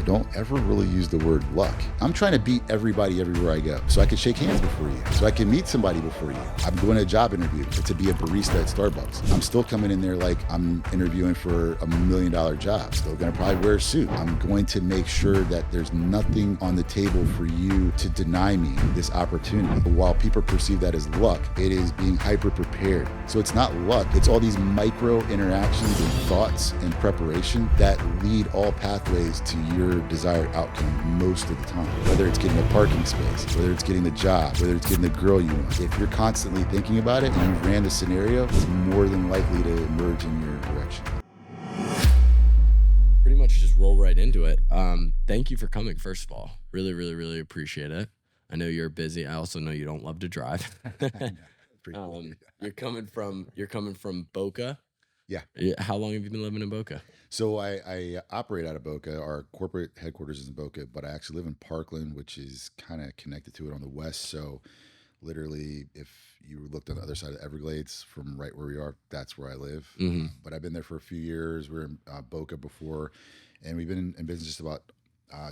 don't ever really use the word luck. I'm trying to beat everybody everywhere I go so I can shake hands before you, so I can meet somebody before you. I'm doing a job interview to be a barista at Starbucks. I'm still coming in there like I'm interviewing for a $1 million job. Still going to probably wear a suit. I'm going to make sure that there's nothing on the table for you to deny me this opportunity. But while people perceive that as luck, it is being hyper prepared. So it's not luck. It's all these micro interactions and thoughts and preparation that lead all pathways to your desired outcome most of the time. Whether it's getting a parking space, whether it's getting the job, whether it's getting the girl you want. If you're constantly thinking about it and you ran the scenario, it's more than likely to emerge in your direction. Pretty much just roll right into it. Thank you for coming, first of all. Really, really, really appreciate it. I know you're busy. I also know you don't love to drive. You're coming from Boca. Yeah. How long have you been living in Boca? So I operate out of Boca. Our corporate headquarters is in Boca, but I actually live in Parkland, which is kind of connected to it on the west. So literally, if you looked on the other side of the Everglades from right where we are, that's where I live. Mm-hmm. But I've been there for a few years. We were in Boca before, and we've been in business just about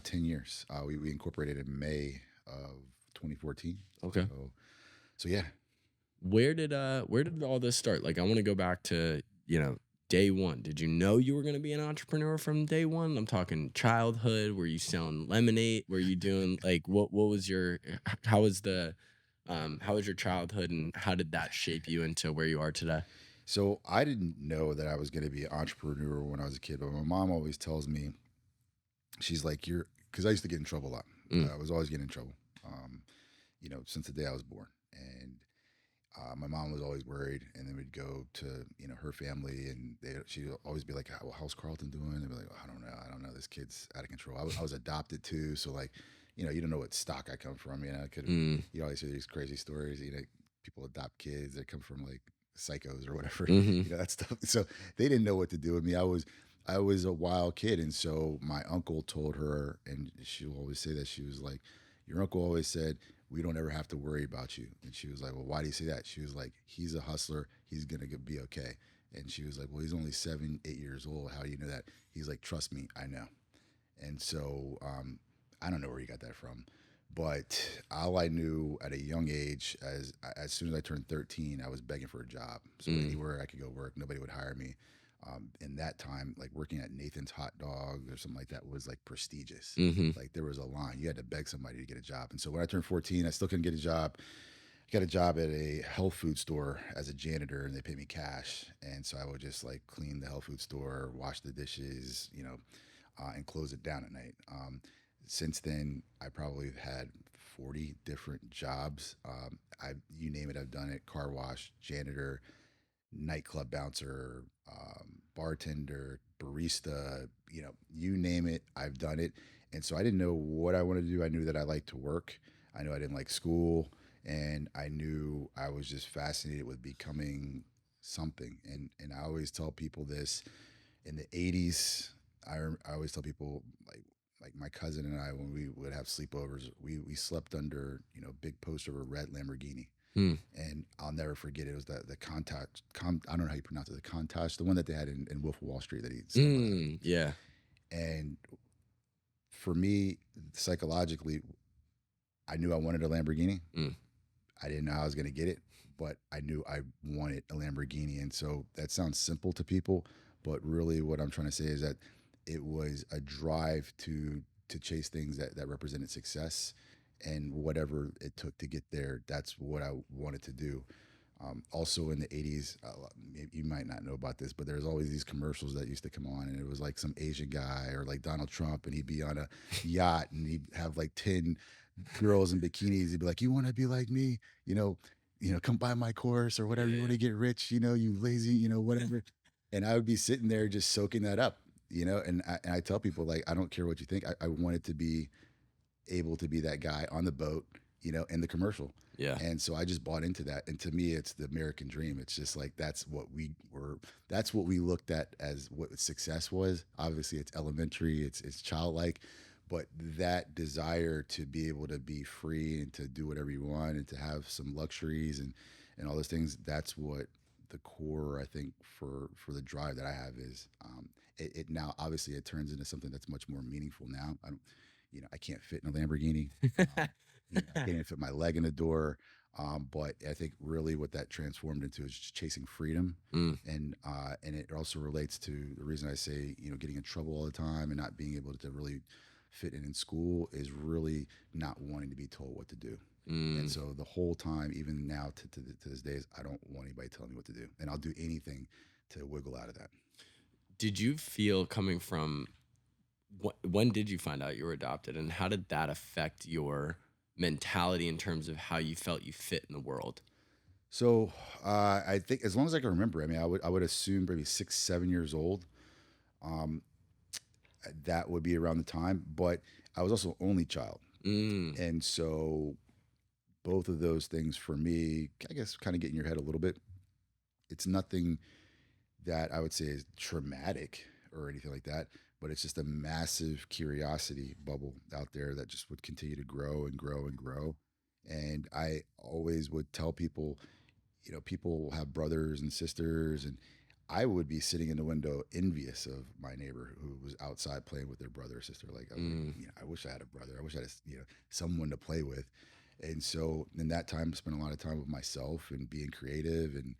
10 years. We incorporated in May of 2014. Okay. So yeah. Where did all this start? Like, I want to go back to, day one. Did you know you were going to be an entrepreneur from day one? I'm talking childhood. Were you selling lemonade? Were you doing like, how was your childhood, and how did that shape you into where you are today? So I didn't know that I was going to be an entrepreneur when I was a kid, but my mom always tells me, she's like, because I used to get in trouble a lot. I was always getting in trouble, since the day I was born. And my mom was always worried, and then we'd go to her family, and she'd always be like, well, how's Carlton doing? They'd be like, I don't know, this kid's out of control. I was adopted too, so like, you don't know what stock I come from. You always hear these crazy stories. People adopt kids that come from like psychos or whatever. Mm-hmm. That stuff. So they didn't know what to do with me. I was a wild kid, and so my uncle told her, and she'll always say that, she was like, your uncle always said, we don't ever have to worry about you. And she was like, well, why do you say that? She was like, he's a hustler. He's going to be okay. And she was like, well, he's only 7, 8 years old. How do you know that? He's like, trust me, I know. And so I don't know where he got that from. But all I knew at a young age, as soon as I turned 13, I was begging for a job. So anywhere I could go work, nobody would hire me. In that time, like working at Nathan's Hot Dogs or something like that was like prestigious. Mm-hmm. Like there was a line. You had to beg somebody to get a job. And so when I turned 14, I still couldn't get a job. I got a job at a health food store as a janitor, and they paid me cash. And so I would just like clean the health food store, wash the dishes, and close it down at night. Since then, I probably had 40 different jobs. You name it, I've done it. Car wash, janitor, nightclub bouncer, bartender, barista, you name it, I've done it. And so I didn't know what I wanted to do. I knew that I liked to work. I knew I didn't like school, and I knew I was just fascinated with becoming something. And I always tell people this, in the 80s, I always tell people like my cousin and I, when we would have sleepovers, we slept under, big poster of a red Lamborghini. And I'll never forget it. It was the contact. I don't know how you pronounce it. The Countach, the one that they had in Wolf of Wall Street that he. Yeah. And for me, psychologically, I knew I wanted a Lamborghini. I didn't know how I was going to get it, but I knew I wanted a Lamborghini. And so that sounds simple to people, but really what I'm trying to say is that it was a drive to chase things that represented success. And whatever it took to get there, that's what I wanted to do. Also in the 80s, you might not know about this, but there's always these commercials that used to come on, and it was like some Asian guy or like Donald Trump, and he'd be on a yacht, and he'd have like 10 girls in bikinis. He'd be like, you want to be like me? Come buy my course or whatever. You want to get rich, you lazy, whatever. And I would be sitting there just soaking that up, and I tell people, like, I don't care what you think. I wanted to be able to be that guy on the boat, in the commercial. Yeah. And so I just bought into that. And to me, it's the American dream. It's just like, that's what we looked at as what success was. Obviously it's elementary, it's childlike, but that desire to be able to be free and to do whatever you want and to have some luxuries and all those things, that's what the core, I think, for the drive that I have is it now obviously it turns into something that's much more meaningful now. I don't, I can't fit in a Lamborghini. Um, I can't even fit my leg in the door. But I think really what that transformed into is just chasing freedom, Mm, and it also relates to the reason I say getting in trouble all the time and not being able to really fit in school is really not wanting to be told what to do. And mm. so the whole time, even now to this day, is I don't want anybody telling me what to do, and I'll do anything to wiggle out of that. Did you feel coming from when did you find out you were adopted, and how did that affect your mentality in terms of how you felt you fit in the world? So I think as long as I can remember, I mean, I would assume maybe 6, 7 years old. Um, that would be around the time, but I was also only child, Mm, and so both of those things for me, I guess, kind of get in your head a little bit. It's nothing that I would say is traumatic or anything like that, but it's just a massive curiosity bubble out there that just would continue to grow and grow and grow. And I always would tell people, people have brothers and sisters, and I would be sitting in the window envious of my neighbor who was outside playing with their brother or sister. Like I was like, mm, I wish I had a brother. I wish I had, someone to play with. And so in that time, I spent a lot of time with myself and being creative and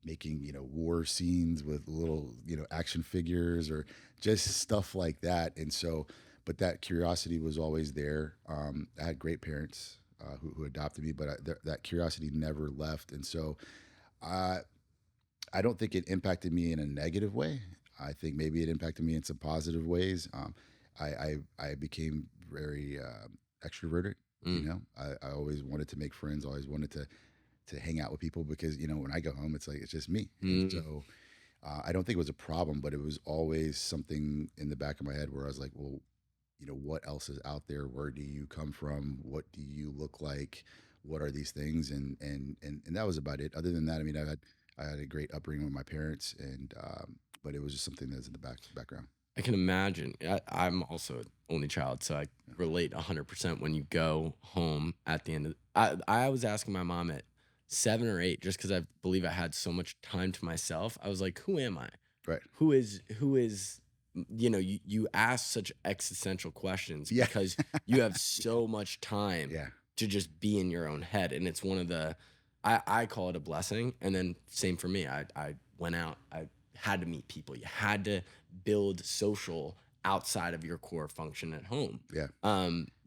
making war scenes with little action figures or just stuff like that. And so, but that curiosity was always there. I had great parents who adopted me, but that curiosity never left. And so, uh, I don't think it impacted me in a negative way. I think maybe it impacted me in some positive ways. I became very extroverted. mm, I always wanted to make friends. Always wanted to hang out with people because when I go home, it's like it's just me. And mm. so I don't think it was a problem, but it was always something in the back of my head where I was like, well, what else is out there? Where do you come from? What do you look like? What are these things? And that was about it. Other than that, I mean, I had a great upbringing with my parents, and but it was just something that's in the background. I can imagine. I'm also an only child, so I relate 100% when you go home at the end of. I was asking my mom at 7 or 8, just because I believe I had so much time to myself. I was like, "Who am I? Right. Who is?" You ask such existential questions Yeah. because you have so much time Yeah. to just be in your own head, and it's one of the. I call it a blessing, and then same for me. I went out. I had to meet people. You had to build social outside of your core function at home. Yeah.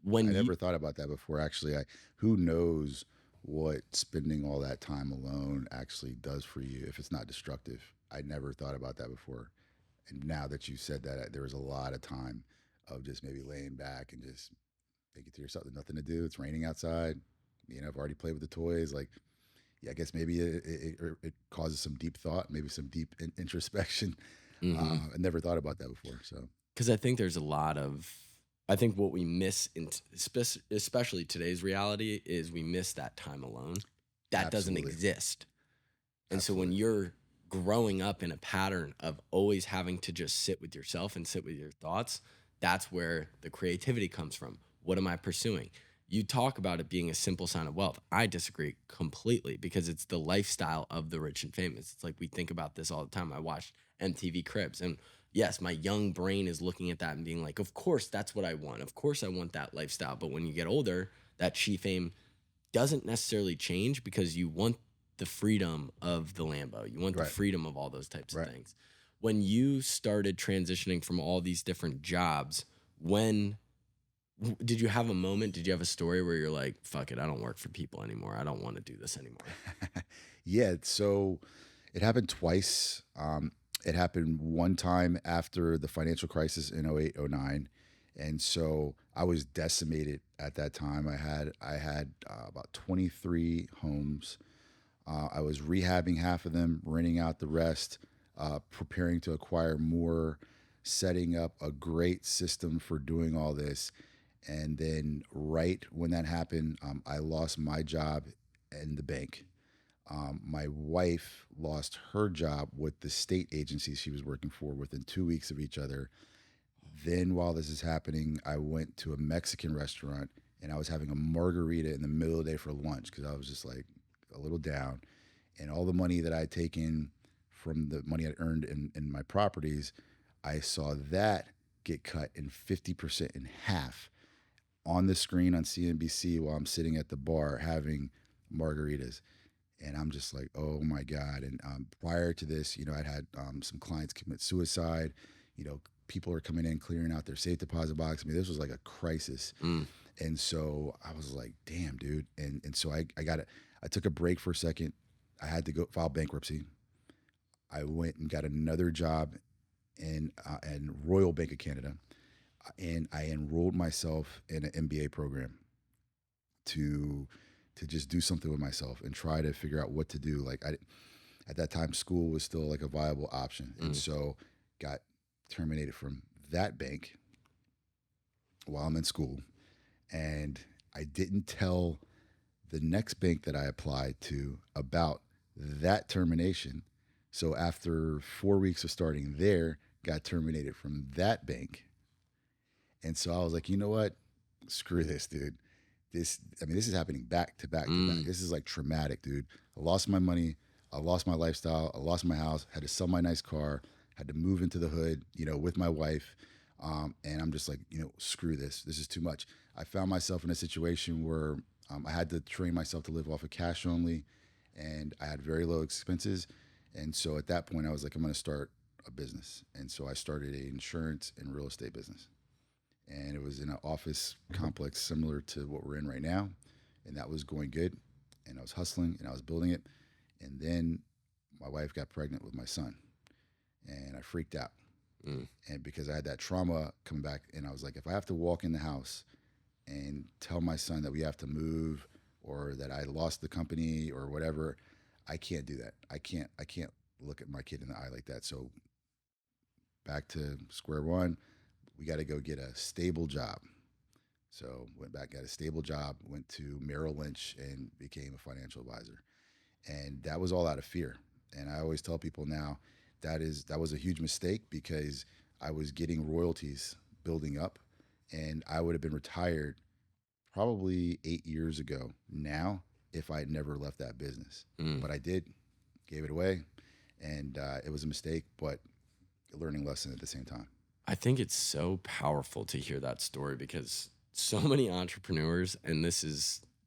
When I you never thought about that before. Actually, who knows what spending all that time alone actually does for you if it's not destructive. I never thought about that before. And now that you said that, there was a lot of time of just maybe laying back and just thinking to yourself, there's nothing to do. It's raining outside. I've already played with the toys. Like, yeah, I guess maybe it causes some deep thought, maybe some deep introspection. I never thought about that before. So, because I think there's a lot of I think what we miss in especially today's reality is we miss that time alone. That doesn't absolutely. exist. And so when Absolutely. you're growing up in a pattern of always having to just sit with yourself and sit with your thoughts, that's where the creativity comes from. What am I pursuing? You talk about it being a simple sign of wealth. I disagree completely because it's the lifestyle of the rich and famous. It's like we think about this all the time. I watched MTV Cribs, and yes, my young brain is looking at that and being like, of course, that's what I want. Of course, I want that lifestyle. But when you get older, that chief aim doesn't necessarily change because you want the freedom of the Lambo. You want the Right. freedom of all those types of Right. things. When you started transitioning from all these different jobs, when did you have a moment? Did you have a story where you're like, fuck it, I don't work for people anymore. I don't want to do this anymore? Yeah. So it happened twice. It happened one time after the financial crisis in 08, 09. And so I was decimated at that time. I had about 23 homes. I was rehabbing half of them, renting out the rest, preparing to acquire more, setting up a great system for doing all this. And then, right when that happened, I lost my job in the bank. My wife lost her job with the state agency she was working for within 2 weeks of each other. Then, while this is happening, I went to a Mexican restaurant and I was having a margarita in the middle of the day for lunch because I was just like a little down. and all the money that I had taken from the money I earned in my properties, I saw that get cut in 50% in half on the screen on CNBC while I'm sitting at the bar having margaritas. And I'm just like, oh my God. And prior to this, I'd had some clients commit suicide. People are coming in, clearing out their safe deposit box. I mean, this was like a crisis. Mm. And so I was like, damn, dude. And so I got it. I took a break for a second. I had to go file bankruptcy. I went and got another job in Royal Bank of Canada, and I enrolled myself in an MBA program to just do something with myself and try to figure out what to do. Like at that time, school was still like a viable option, and so got terminated from that bank while I'm in school, and I didn't tell the next bank that I applied to about that termination. So after 4 weeks of starting there, got terminated from that bank. And so I was like, you know what? Screw this, dude. This is happening back to back to back. This is like traumatic, dude. I lost my money. I lost my lifestyle. I lost my house. Had to sell my nice car. Had to move into the hood, with my wife. And I'm just like, screw this. This is too much. I found myself in a situation where I had to train myself to live off of cash only, and I had very low expenses. And so at that point, I was like, I'm going to start a business. And so I started an insurance and real estate business, and it was in an office complex similar to what we're in right now, and that was going good, and I was hustling and I was building it, and then my wife got pregnant with my son, and I freaked out, and because I had that trauma coming back, and I was like, if I have to walk in the house and tell my son that we have to move or that I lost the company or whatever, I can't do that. I can't look at my kid in the eye like that. So back to square one, we got to go get a stable job. So went back, got a stable job, went to Merrill Lynch and became a financial advisor. And that was all out of fear. And I always tell people now that was a huge mistake because I was getting royalties building up, and I would have been retired probably 8 years ago now if I had never left that business. But I did, gave it away, and it was a mistake, but a learning lesson at the same time. I think it's so powerful to hear that story because so many entrepreneurs, and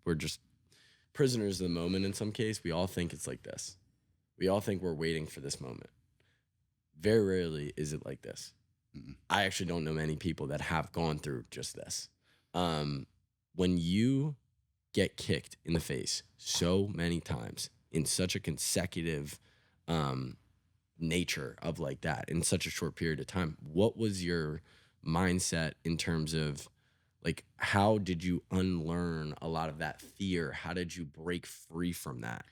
we're just prisoners of the moment in some case. We all think it's like this. We all think we're waiting for this moment. Very rarely is it like this. I actually don't know many people that have gone through just this. When you get kicked in the face so many times in such a consecutive nature of like that in such a short period of time, what was your mindset in terms of like how did you unlearn a lot of that fear? How did you break free from that?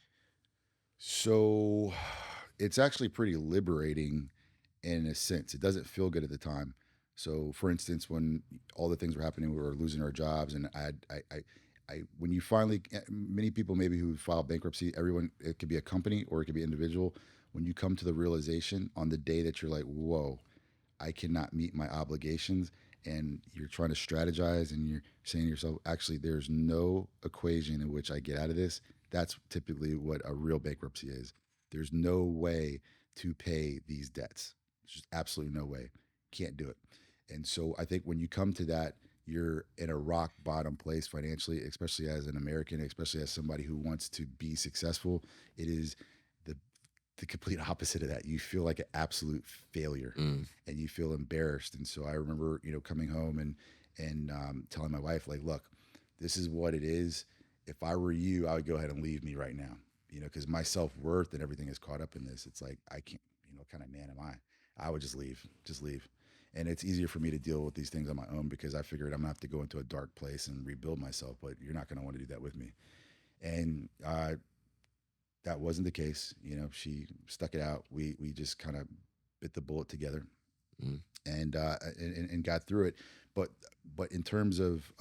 So it's actually pretty liberating in a sense. It doesn't feel good at the time. So, for instance, when all the things were happening, we were losing our jobs, and when you finally, many people maybe who file bankruptcy, everyone, it could be a company or it could be individual. When you come to the realization on the day that you're like, whoa, I cannot meet my obligations, and you're trying to strategize and you're saying to yourself, actually, there's no equation in which I get out of this. That's typically what a real bankruptcy is. There's no way to pay these debts. There's just absolutely no way. Can't do it. And so I think when you come to that, you're in a rock bottom place financially, especially as an American, especially as somebody who wants to be successful. It is the the complete opposite of that. You feel like an absolute failure, and you feel embarrassed. And so I remember, coming home and telling my wife, like, look, this is what it is. If I were you, I would go ahead and leave me right now, because my self worth and everything is caught up in this. It's like I can't, what kind of man am I? I would just leave, just leave. And it's easier for me to deal with these things on my own because I figured I'm gonna have to go into a dark place and rebuild myself. But you're not gonna want to do that with me. And that wasn't the case. She stuck it out. We just kind of bit the bullet together, Mm. and got through it. But in terms of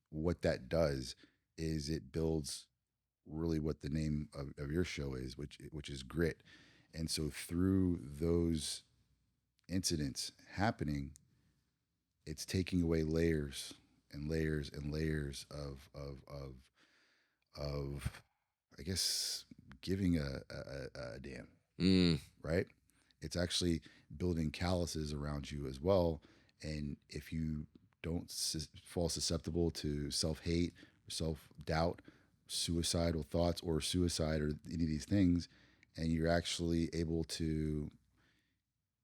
what that does is it builds really what the name of your show is, which is grit. And so through those incidents happening, it's taking away layers and layers and layers of I guess giving a damn, Mm. right? It's actually building calluses around you as well. And if you don't fall susceptible to self hate, self doubt, suicidal thoughts, or suicide, or any of these things, and you're actually able to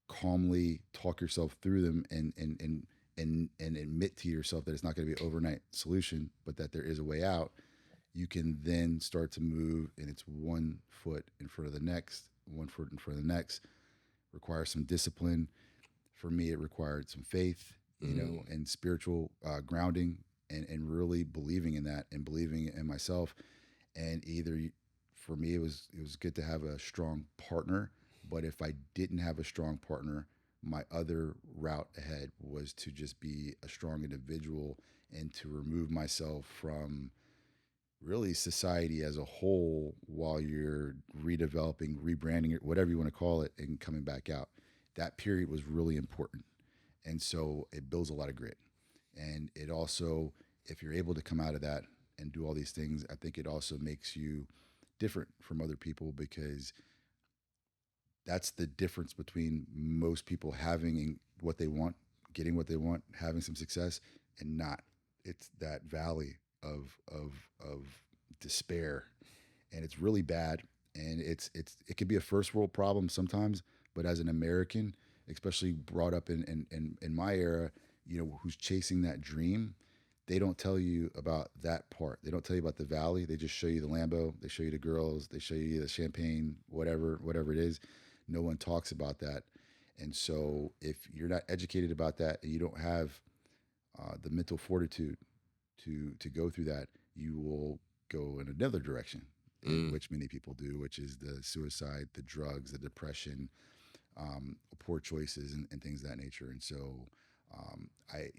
calmly talk yourself through them and admit to yourself that it's not going to be an overnight solution, but that there is a way out, you can then start to move, and it's one foot in front of the next, one foot in front of the next. Requires some discipline. For me, it required some faith, Mm. and spiritual grounding, and really believing in that and believing in myself. And for me, it was good to have a strong partner. But if I didn't have a strong partner, my other route ahead was to just be a strong individual and to remove myself from really society as a whole while you're redeveloping, rebranding it, whatever you want to call it, and coming back out. That period was really important. And so it builds a lot of grit. And it also, if you're able to come out of that and do all these things, I think it also makes you different from other people, because that's the difference between most people having what they want, getting what they want, having some success, and not. It's that valley of despair, and it's really bad. And it can be a first world problem sometimes, but as an American, especially brought up in my era, who's chasing that dream, they don't tell you about that part. They don't tell you about the valley. They just show you the Lambo. They show you the girls. They show you the champagne, whatever it is. No one talks about that. And so, if you're not educated about that and you don't have the mental fortitude to go through that, you will go in another direction, in Mm. which many people do, which is the suicide, the drugs, the depression, poor choices, and things of that nature. And so, um, I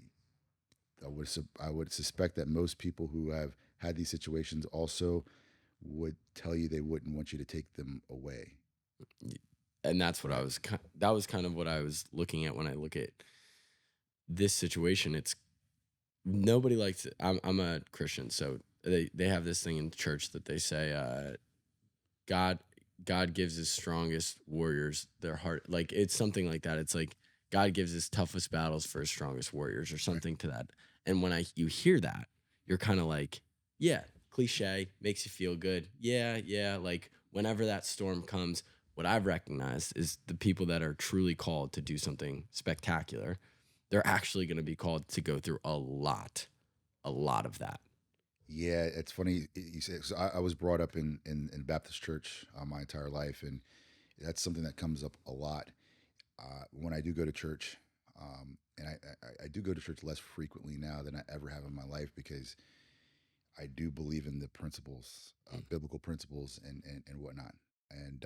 I would suspect that most people who have had these situations also would tell you they wouldn't want you to take them away. Y- And that's what I Right. was. That was kind of what I was looking at when I look at this situation. It's nobody likes it. I'm a Christian, so they have this thing in church that they say, God God gives his strongest warriors their heart. Like it's something like that. It's like God gives his toughest battles for his strongest warriors, or Right. something to that. And when I you hear that, you're kind of like, yeah, cliche, makes you feel good. Yeah, yeah. Like whenever that storm comes, what I've recognized is the people that are truly called to do something spectacular, they're actually going to be called to go through a lot of that. Yeah, it's funny you say. So I was brought up in Baptist church my entire life, and that's something that comes up a lot when I do go to church. And I do go to church less frequently now than I ever have in my life, because I do believe in the principles, Mm. biblical principles, and whatnot. And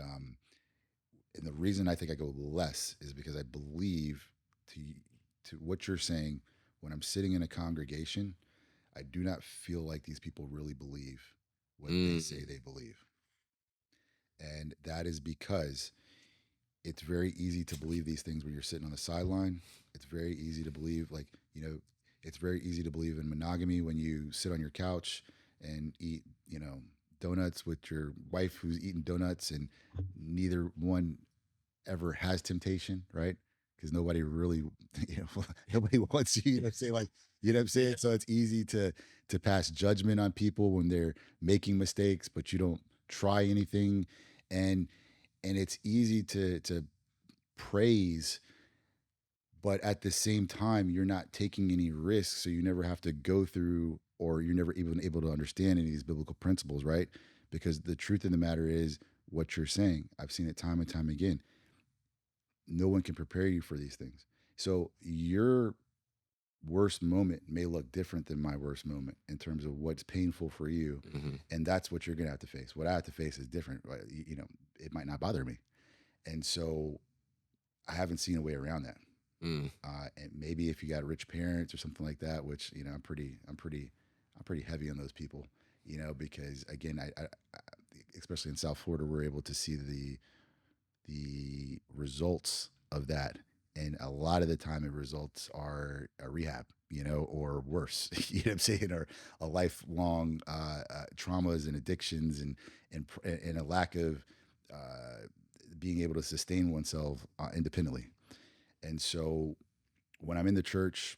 and the reason I think I go less is because I believe, to to what you're saying, when I'm sitting in a congregation, I do not feel like these people really believe what they say Mm. they believe. And that is because it's very easy to believe these things when you're sitting on the sideline. It's very easy to believe, like, it's very easy to believe in monogamy when you sit on your couch and eat, donuts with your wife who's eating donuts, and neither one ever has temptation, right? Because nobody really, nobody wants you, say, like, what I'm saying? Yeah. So it's easy to pass judgment on people when they're making mistakes, but you don't try anything. And it's easy to praise, but at the same time, you're not taking any risks, so you never have to go through, or you're never even able to understand any of these biblical principles, right? Because the truth of the matter is what you're saying. I've seen it time and time again. No one can prepare you for these things. So your worst moment may look different than my worst moment in terms of what's painful for you. Mhm. And that's what you're going to have to face. What I have to face is different. Right? It might not bother me. And so I haven't seen a way around that. Mm. And maybe if you got rich parents or something like that, which, I'm pretty heavy on those people, because again, I especially in South Florida, we're able to see the results of that And a lot of the time, the results are a rehab, or worse, you know what I'm saying, or a lifelong traumas and addictions, and a lack of uh, being able to sustain oneself independently. And so, when I'm in the church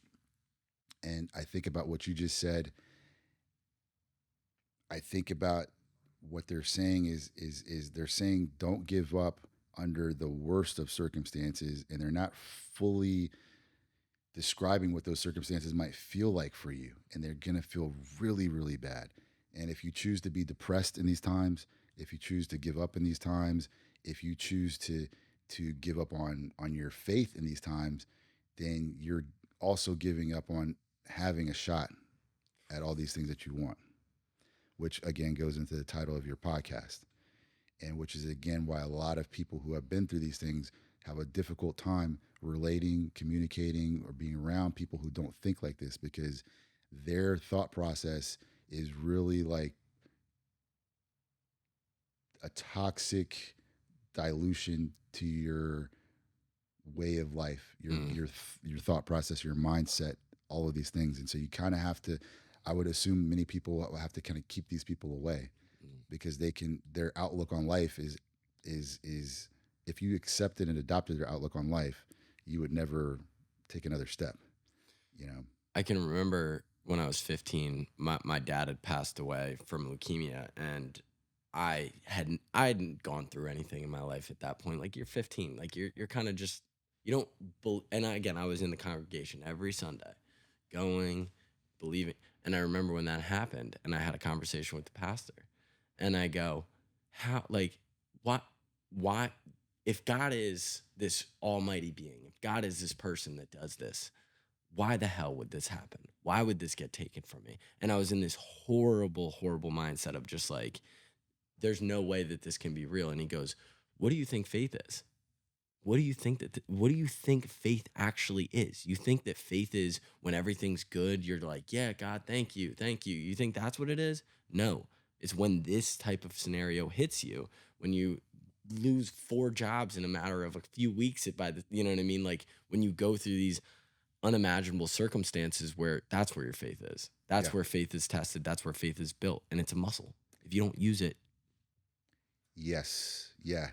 and I think about what you just said, I think about what they're saying is they're saying don't give up under the worst of circumstances, and they're not fully describing what those circumstances might feel like for you, and they're going to feel really, really bad. And if you choose to be depressed in these times, if you choose to give up in these times, if you choose to give up on your faith in these times, then you're also giving up on having a shot at all these things that you want, which again goes into the title of your podcast, and which is again why a lot of people who have been through these things have a difficult time relating, communicating, or being around people who don't think like this, because their thought process is really like a toxic dilution to your way of life, your thought process, your mindset, all of these things. And so you kind of have to, I would assume many people will have to kind of keep these people away, because their outlook on life is if you accepted and adopted their outlook on life, you would never take another step, you know. I can remember when I was 15, my dad had passed away from leukemia, and I hadn't gone through anything in my life at that point. Like, you're 15, like you're kind of just, you don't and again, I was in the congregation every Sunday, going, believing. And I remember when that happened, and I had a conversation with the pastor, and I go, how, like, what, why, if God is this almighty being, if God is this person that does this, why the hell would this happen? Why would this get taken from me? And I was in this horrible, horrible mindset of just like, there's no way that this can be real. And he goes, what do you think faith is? What do you think what do you think faith actually is? You think that faith is when everything's good, you're like, yeah, God, thank you, thank you. You think that's what it is? No, it's when this type of scenario hits you, when you lose 4 jobs in a matter of a few weeks, you know what I mean? Like, when you go through these unimaginable circumstances, where that's where your faith is. That's Yeah. where faith is tested. That's where faith is built. And it's a muscle. If you don't use it, Yes. Yeah.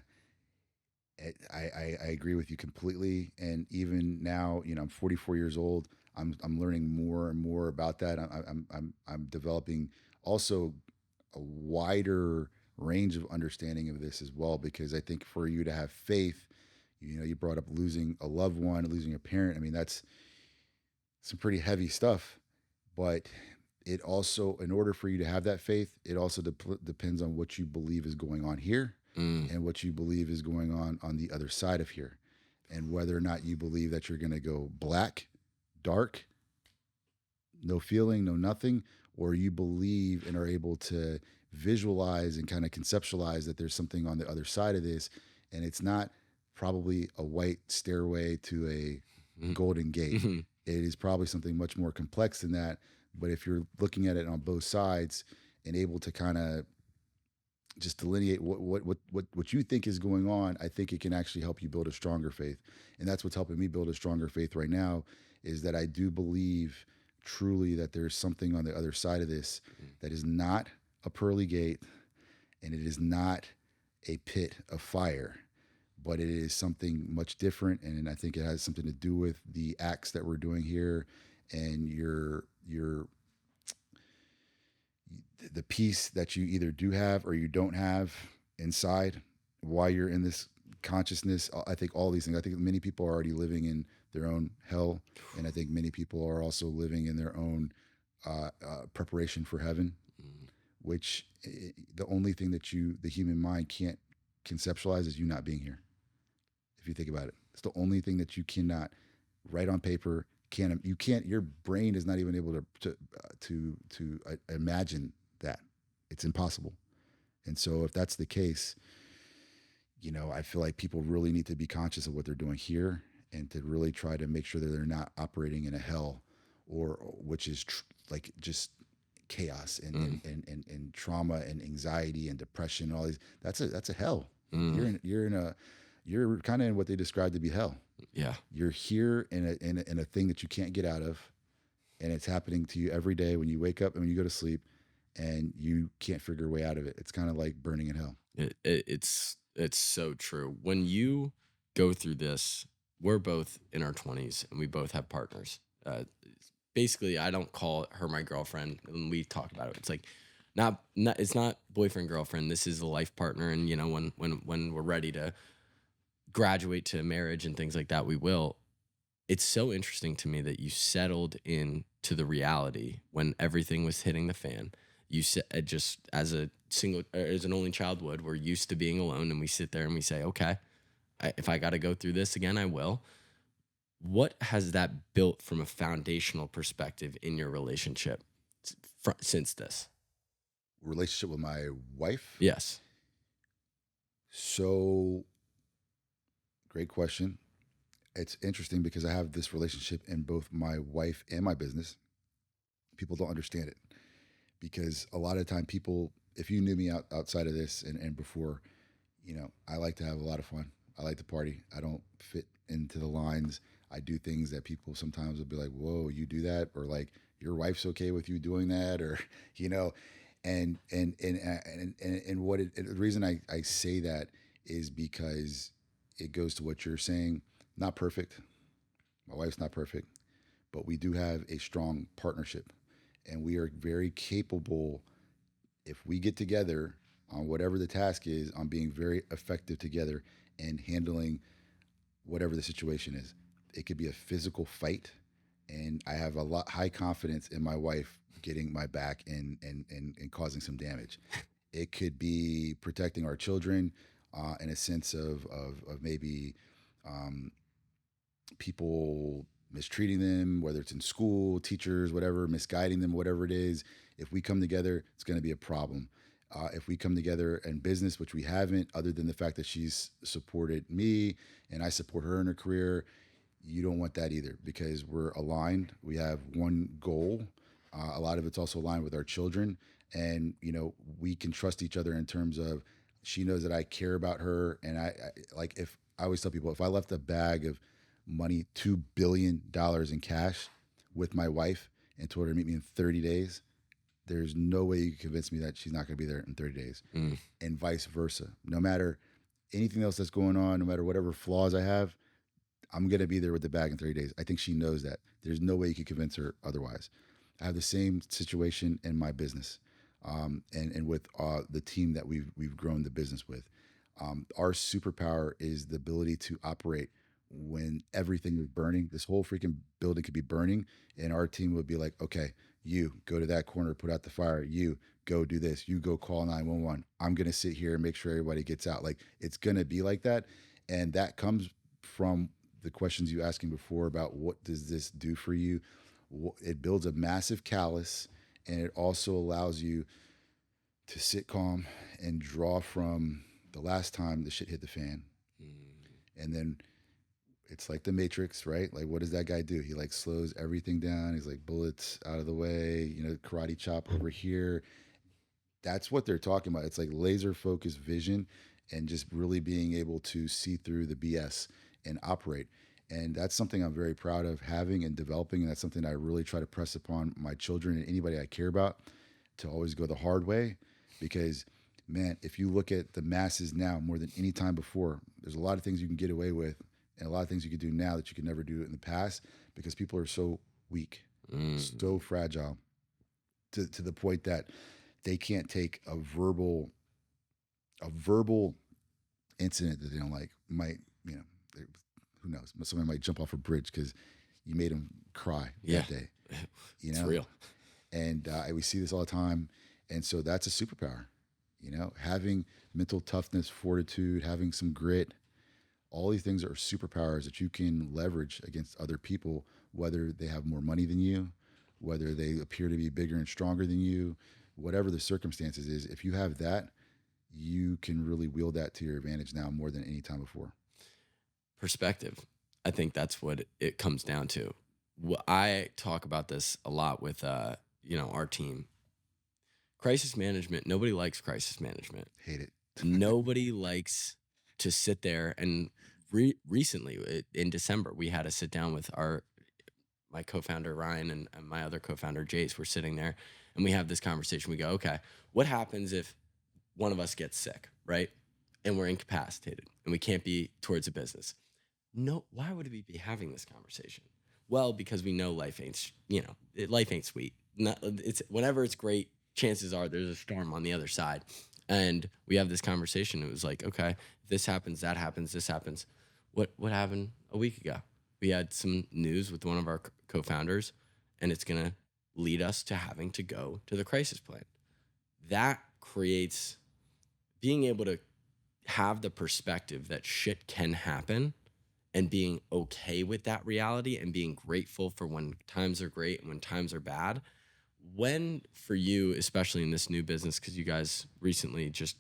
I agree with you completely. And even now, I'm 44 years old. I'm learning more and more about that. I'm developing also a wider range of understanding of this as well, because I think for you to have faith, you brought up losing a loved one, losing a parent. I mean, that's some pretty heavy stuff, but it also, in order for you to have that faith, it also depends on what you believe is going on here, and what you believe is going on the other side of here, and whether or not you believe that you're going to go black, dark, no feeling, no nothing, or you believe and are able to visualize and kind of conceptualize that there's something on the other side of this, and it's not probably a white stairway to a golden gate. It is probably something much more complex than that. But if you're looking at it on both sides and able to kind of just delineate what you think is going on, I think it can actually help you build a stronger faith. And that's what's helping me build a stronger faith right now, is that I do believe truly that there's something on the other side of this that is not a pearly gate, and it is not a pit of fire, but it is something much different. And I think it has something to do with the acts that we're doing here, and your the peace that you either do have or you don't have inside while you're in this consciousness. I think all these things, I think many people are already living in their own hell, and I think many people are also living in their own preparation for heaven, which the only thing that the human mind can't conceptualize is you not being here. If you think about it, it's the only thing that you cannot write on paper. You can't. Your brain is not even able to imagine that. It's impossible. And so, if that's the case, I feel like people really need to be conscious of what they're doing here, and to really try to make sure that they're not operating in a hell, or which is like just chaos and trauma and anxiety and depression and all these. That's a hell. You're in you're kind of in what they describe to be hell. Yeah. You're here in a thing that you can't get out of, and it's happening to you every day when you wake up and when you go to sleep, and you can't figure your way out of it. It's kind of like burning in hell. It's so true. When you go through this, we're both in our 20s and we both have partners. Basically, I don't call her my girlfriend, and we talk about it. It's like not it's not boyfriend girlfriend. This is a life partner, and when we're ready to graduate to marriage and things like that, we will. It's so interesting to me that you settled in to the reality when everything was hitting the fan. You said, just as a single, as an only child would, we're used to being alone, and we sit there and we say, okay, if I got to go through this again, I will. What has that built from a foundational perspective in your relationship since this? Relationship with my wife. Yes. So, great question. It's interesting because I have this relationship in both my wife and my business. People don't understand it because a lot of time people, if you knew me outside of this and before, I like to have a lot of fun. I like to party. I don't fit into the lines. I do things that people sometimes will be like, "Whoa, you do that?" Or like, "Your wife's okay with you doing that?" Or, you know, and what the reason I say that is because it goes to what you're saying. Not perfect. My wife's not perfect, but we do have a strong partnership, and we are very capable if we get together on whatever the task is on being very effective together and handling whatever the situation is. It could be a physical fight, and I have a lot high confidence in my wife getting my back and causing some damage. It could be protecting our children in a sense of maybe um, people mistreating them, whether it's in school, teachers, whatever, misguiding them, whatever it is. If we come together, it's going to be a problem. If we come together in business, which we haven't, other than the fact that she's supported me and I support her in her career, you don't want that either because we're aligned. We have one goal. A lot of it's also aligned with our children, and we can trust each other in terms of she knows that I care about her, and I like if I always tell people if I left a bag of money, $2 billion in cash, with my wife and told her to meet me in 30 days, there's no way you can convince me that she's not going to be there in 30 days, and vice versa. No matter anything else that's going on, no matter whatever flaws I have, I'm going to be there with the bag in 30 days. I think she knows that. There's no way you can convince her otherwise. I have the same situation in my business, and with the team that we've grown the business with. Our superpower is the ability to operate when everything is burning. This whole freaking building could be burning, and our team would be like, "Okay, you go to that corner, put out the fire. You go do this. You go call 911. I'm gonna sit here and make sure everybody gets out." Like it's gonna be like that, and that comes from the questions you asking before about what does this do for you. It builds a massive callus, and it also allows you to sit calm and draw from the last time the shit hit the fan, and then it's like the Matrix, right? Like, what does that guy do? He like slows everything down. He's like bullets out of the way, karate chop over here. That's what they're talking about. It's like laser focused vision and just really being able to see through the BS and operate. And that's something I'm very proud of having and developing. And that's something I really try to press upon my children and anybody I care about to always go the hard way. Because, man, if you look at the masses now more than any time before, there's a lot of things you can get away with and a lot of things you can do now that you could never do in the past because people are so weak, so fragile to the point that they can't take a verbal incident that they don't like. Might, who knows? Somebody might jump off a bridge because you made them cry that day. It's real. And we see this all the time. And so that's a superpower, having mental toughness, fortitude, having some grit. All these things are superpowers that you can leverage against other people, whether they have more money than you, whether they appear to be bigger and stronger than you, whatever the circumstances is. If you have that, you can really wield that to your advantage now more than any time before. Perspective. I think that's what it comes down to. I talk about this a lot with, our team. Crisis management. Nobody likes crisis management. Hate it. Nobody likes to sit there and recently in December, we had to sit down with my co-founder Ryan and my other co-founder Jace. We're sitting there and we have this conversation. We go, okay, what happens if one of us gets sick, right? And we're incapacitated and we can't be towards a business. No, why would we be having this conversation? Well, because we know life ain't, life ain't sweet. It's whenever it's great, chances are there's a storm on the other side. And we have this conversation. It was like, okay, if this happens, that happens, this happens. What happened a week ago? We had some news with one of our co-founders, and it's going to lead us to having to go to the crisis plan. That creates being able to have the perspective that shit can happen and being okay with that reality and being grateful for when times are great and when times are bad. When, for you, especially in this new business, because you guys recently just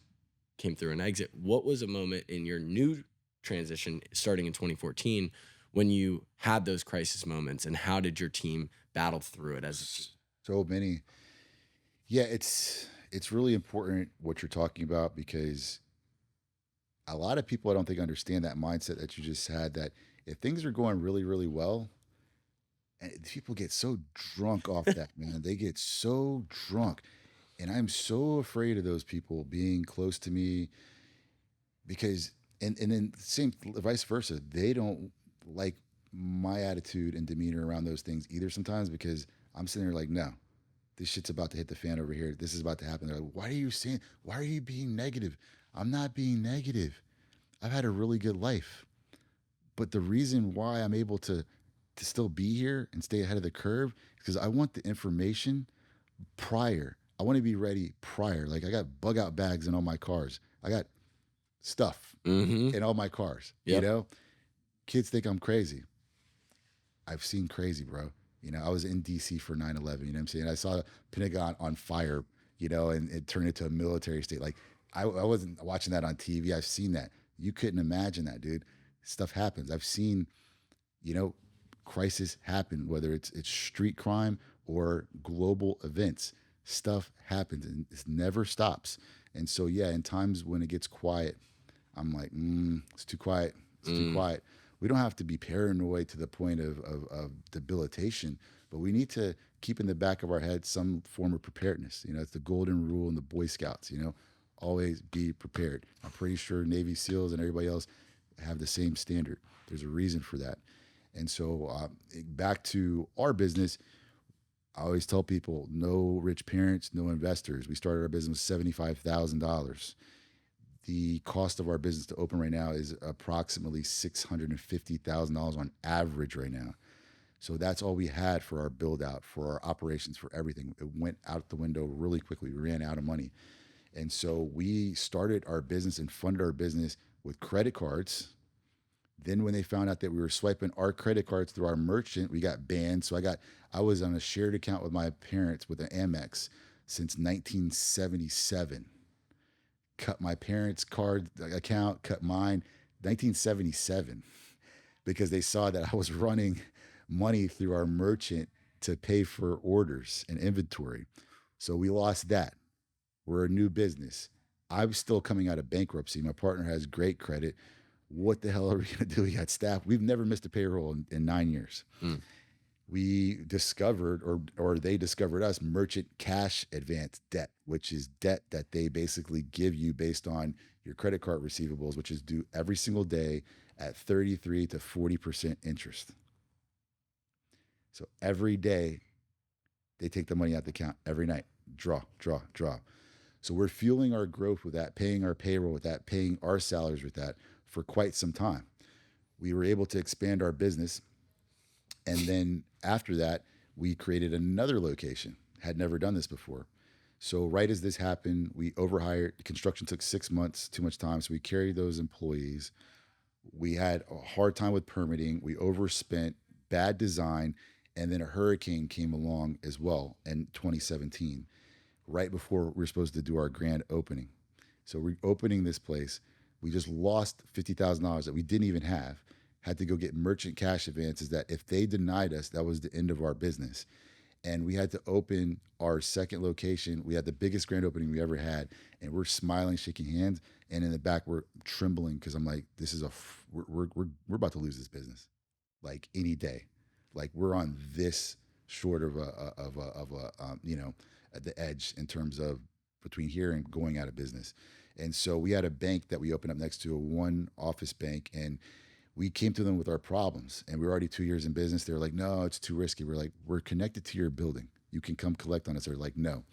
came through an exit, what was a moment in your new transition starting in 2014 when you had those crisis moments, and how did your team battle through it? So many. Yeah, it's really important what you're talking about, because a lot of people, I don't think, understand that mindset that you just had, that if things are going really, really well, and people get so drunk off that, man. They get so drunk. And I'm so afraid of those people being close to me, because, and then same vice versa, they don't like my attitude and demeanor around those things either sometimes, because I'm sitting there like, no, this shit's about to hit the fan over here. This is about to happen. They're like, why are you being negative? I'm not being negative. I've had a really good life. But the reason why I'm able to still be here and stay ahead of the curve is because I want the information prior. I want to be ready prior. Like, I got bug out bags in all my cars. I got stuff in all my cars. Yep. You know, kids think I'm crazy. I've seen crazy, bro. You know, I was in DC for 9/11, you know what I'm saying? I saw Pentagon on fire, you know, and it turned into a military state. Like, I wasn't watching that on TV. I've seen that. You couldn't imagine that, dude. Stuff happens. I've seen, you know, crisis happen, whether it's street crime or global events. Stuff happens and it never stops. And so, yeah, in times when it gets quiet, I'm like, it's too quiet. It's too quiet. We don't have to be paranoid to the point of debilitation, but we need to keep in the back of our head some form of preparedness. You know, it's the golden rule in the Boy Scouts, you know, always be prepared. I'm pretty sure Navy SEALs and everybody else have the same standard. There's a reason for that. And so back to our business, I always tell people, no rich parents, no investors. We started our business with $75,000. The cost of our business to open right now is approximately $650,000 on average right now. So that's all we had for our build out, for our operations, for everything. It went out the window really quickly. We ran out of money. And so we started our business and funded our business with credit cards. Then when they found out that we were swiping our credit cards through our merchant, we got banned. So I was on a shared account with my parents with an Amex since 1977. Cut my parents' card account, cut mine, 1977, because they saw that I was running money through our merchant to pay for orders and inventory. So we lost that. We're a new business. I'm still coming out of bankruptcy. My partner has great credit. What the hell are we going to do? We got staff. We've never missed a payroll in 9 years. We discovered, or they discovered us, merchant cash advance debt, which is debt that they basically give you based on your credit card receivables, which is due every single day at 33 to 40% interest. So every day they take the money out the account every night, draw. So we're fueling our growth with that, paying our payroll with that, paying our salaries with that for quite some time. We were able to expand our business. And then after that, we created another location. Had never done this before. So right as this happened, we overhired. Construction took 6 months, too much time. So we carried those employees. We had a hard time with permitting. We overspent, bad design. And then a hurricane came along as well in 2017, right before we were supposed to do our grand opening. So we're opening this place. We just lost $50,000 that we didn't even have. Had to go get merchant cash advances that if they denied us, that was the end of our business. And we had to open our second location. We had the biggest grand opening we ever had, and we're smiling, shaking hands, and in the back we're trembling because I'm like, this is we're about to lose this business, like any day, like we're on this short of a at the edge in terms of between here and going out of business. And so we had a bank that we opened up next to a one office bank, and we came to them with our problems, and we were already 2 years in business. They were like, no, it's too risky. We're like, we're connected to your building. You can come collect on us. They're like, no.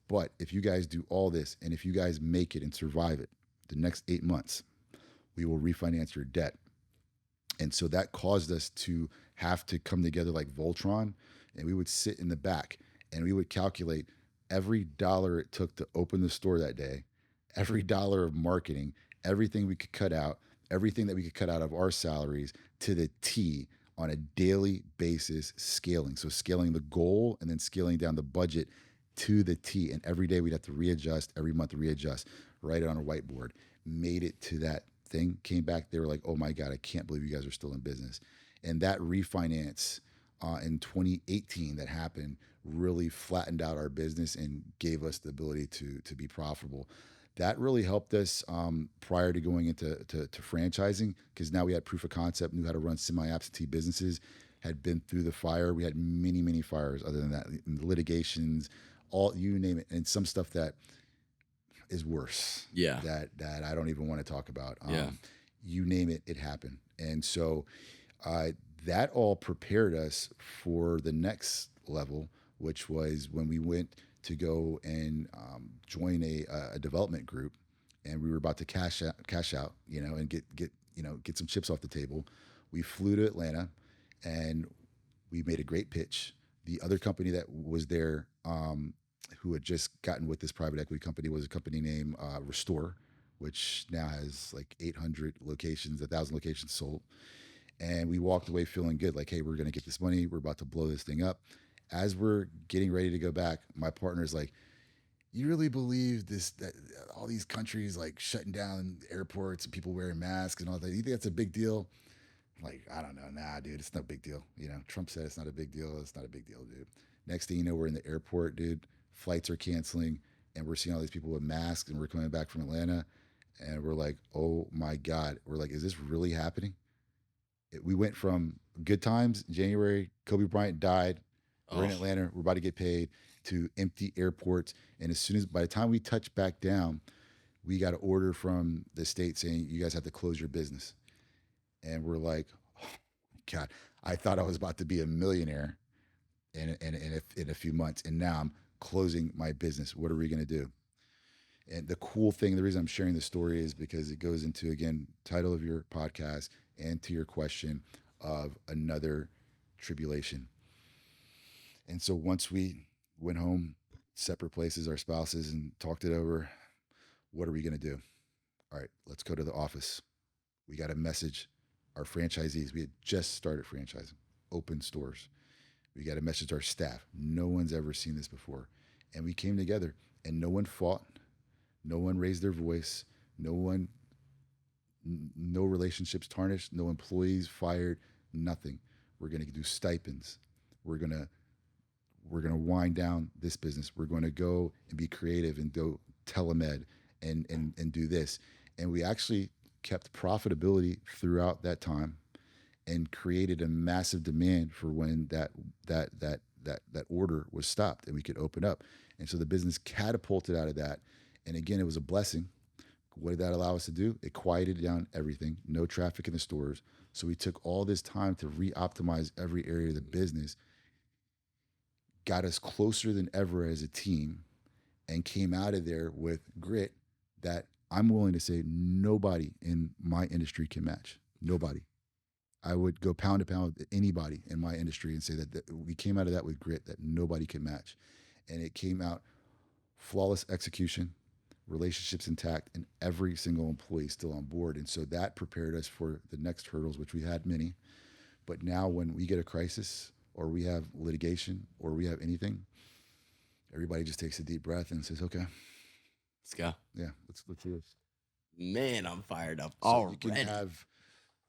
But if you guys do all this and if you guys make it and survive it the next 8 months, we will refinance your debt. And so that caused us to have to come together like Voltron, and we would sit in the back and we would calculate every dollar it took to open the store that day, every dollar of marketing, everything we could cut out, everything that we could cut out of our salaries to the T on a daily basis, scaling. So scaling the goal and then scaling down the budget to the T. And every day we'd have to readjust, every month readjust, write it on a whiteboard, made it to that thing, came back, they were like, oh my God, I can't believe you guys are still in business. And that refinance in 2018 that happened really flattened out our business and gave us the ability to be profitable. That really helped us prior to going into to franchising, because now we had proof of concept, knew how to run semi-absentee businesses, had been through the fire. We had many fires other than that, litigations, all you name it, and some stuff that is worse. Yeah. That I don't even want to talk about. Yeah. You name it, it happened. And so that all prepared us for the next level, which was when we went to go and join a development group, and we were about to cash out, and get some chips off the table. We flew to Atlanta, and we made a great pitch. The other company that was there, who had just gotten with this private equity company, was a company named Restore, which now has like 800 locations, 1,000 locations sold. And we walked away feeling good, like, hey, we're going to get this money. We're about to blow this thing up. As we're getting ready to go back, my partner's like, you really believe this, that all these countries like shutting down airports and people wearing masks and all that? You think that's a big deal? I'm like, I don't know. Nah, dude, it's not a big deal. Trump said it's not a big deal. It's not a big deal, dude. Next thing you know, we're in the airport, dude. Flights are canceling, and we're seeing all these people with masks, and we're coming back from Atlanta, and we're like, oh my God. We're like, is this really happening? We went from good times, January, Kobe Bryant died. We're in Atlanta. We're about to get paid, to empty airports. And by the time we touched back down, we got an order from the state saying, you guys have to close your business. And we're like, oh, God, I thought I was about to be a millionaire in a few months. And now I'm closing my business. What are we going to do? And the cool thing, the reason I'm sharing this story is because it goes into, again, title of your podcast and to your question of another tribulation. And so once we went home, separate places, our spouses, and talked it over, what are we going to do? All right, let's go to the office. We got a message. Our franchisees, we had just started franchising, open stores. We got a message to our staff. No one's ever seen this before. And we came together, and no one fought. No one raised their voice. No relationships tarnished. No employees fired. Nothing. We're going to do stipends. We're going to wind down this business. We're going to go and be creative and do telemed and do this. And we actually kept profitability throughout that time and created a massive demand for when that order was stopped and we could open up. And so the business catapulted out of that. And again, it was a blessing. What did that allow us to do? It quieted down everything, no traffic in the stores. So we took all this time to re-optimize every area of the business, got us closer than ever as a team, and came out of there with grit that I'm willing to say nobody in my industry can match. Nobody. I would go pound to pound with anybody in my industry and say that we came out of that with grit that nobody can match. And it came out flawless execution, relationships intact, and every single employee still on board. And so that prepared us for the next hurdles, which we had many. But now when we get a crisis or we have litigation or we have anything, everybody just takes a deep breath and says, okay, let's go. Yeah, let's do this. Man, I'm fired up So already.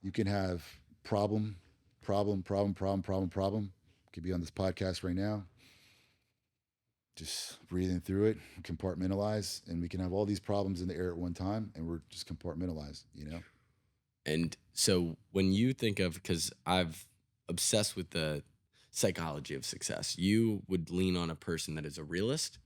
You can have problem. Could be on this podcast right now. just breathing through it, compartmentalize, and we can have all these problems in the air at one time, and we're just compartmentalized, you know? And so when you think of, because I've obsessed with the psychology of success, you would lean on a person that is a realist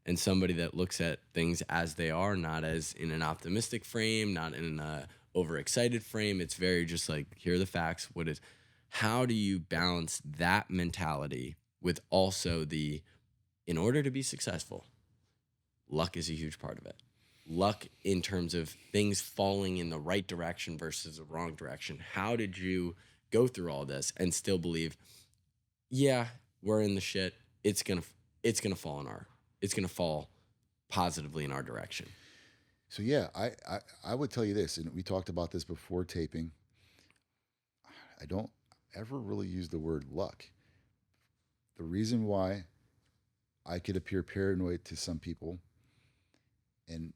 and somebody that looks at things as they are, not as in an optimistic frame, not in a overexcited frame. It's very just like, here are the facts. What is, how do you balance that mentality with also the, in order to be successful, luck is a huge part of it. Luck in terms of things falling in the right direction versus the wrong direction. How did you go through all this and still believe, yeah, we're in the shit. It's gonna fall positively in our direction. So yeah, I would tell you this, and we talked about this before taping. I don't ever really use the word luck. The reason why I could appear paranoid to some people and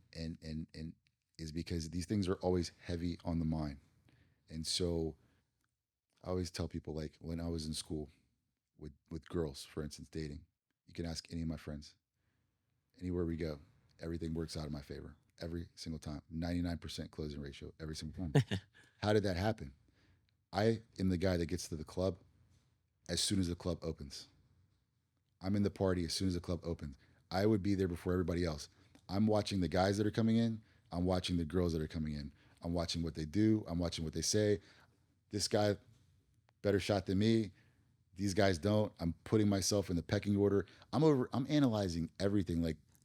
is because these things are always heavy on the mind. And so I always tell people, like when I was in school with girls, for instance, dating, you can ask any of my friends. Anywhere we go, everything works out in my favor every single time. 99% closing ratio every single time. How did that happen? I am the guy that gets to the club as soon as the club opens. I'm in the party as soon as the club opens. I would be there before everybody else. I'm watching the guys that are coming in. I'm watching the girls that are coming in. I'm watching what they do. I'm watching what they say. This guy better shot than me. These guys don't. I'm putting myself in the pecking order. I'm analyzing everything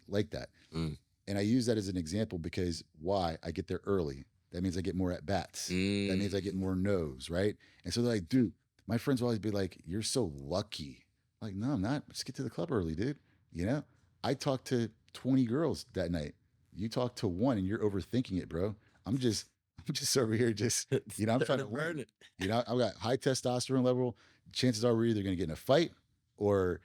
like that. Mm. And I use that as an example because why? I get there early. That means I get more at bats. That means I get more no's, right? And so they're like, dude, my friends will always be like, you're so lucky. I'm like, no, I'm not. Just get to the club early, dude. You know, I talked to 20 girls that night. You talk to one and you're overthinking it, bro. I'm just over here, I'm trying to win. I've got high testosterone level. Chances are we're either going to get in a fight or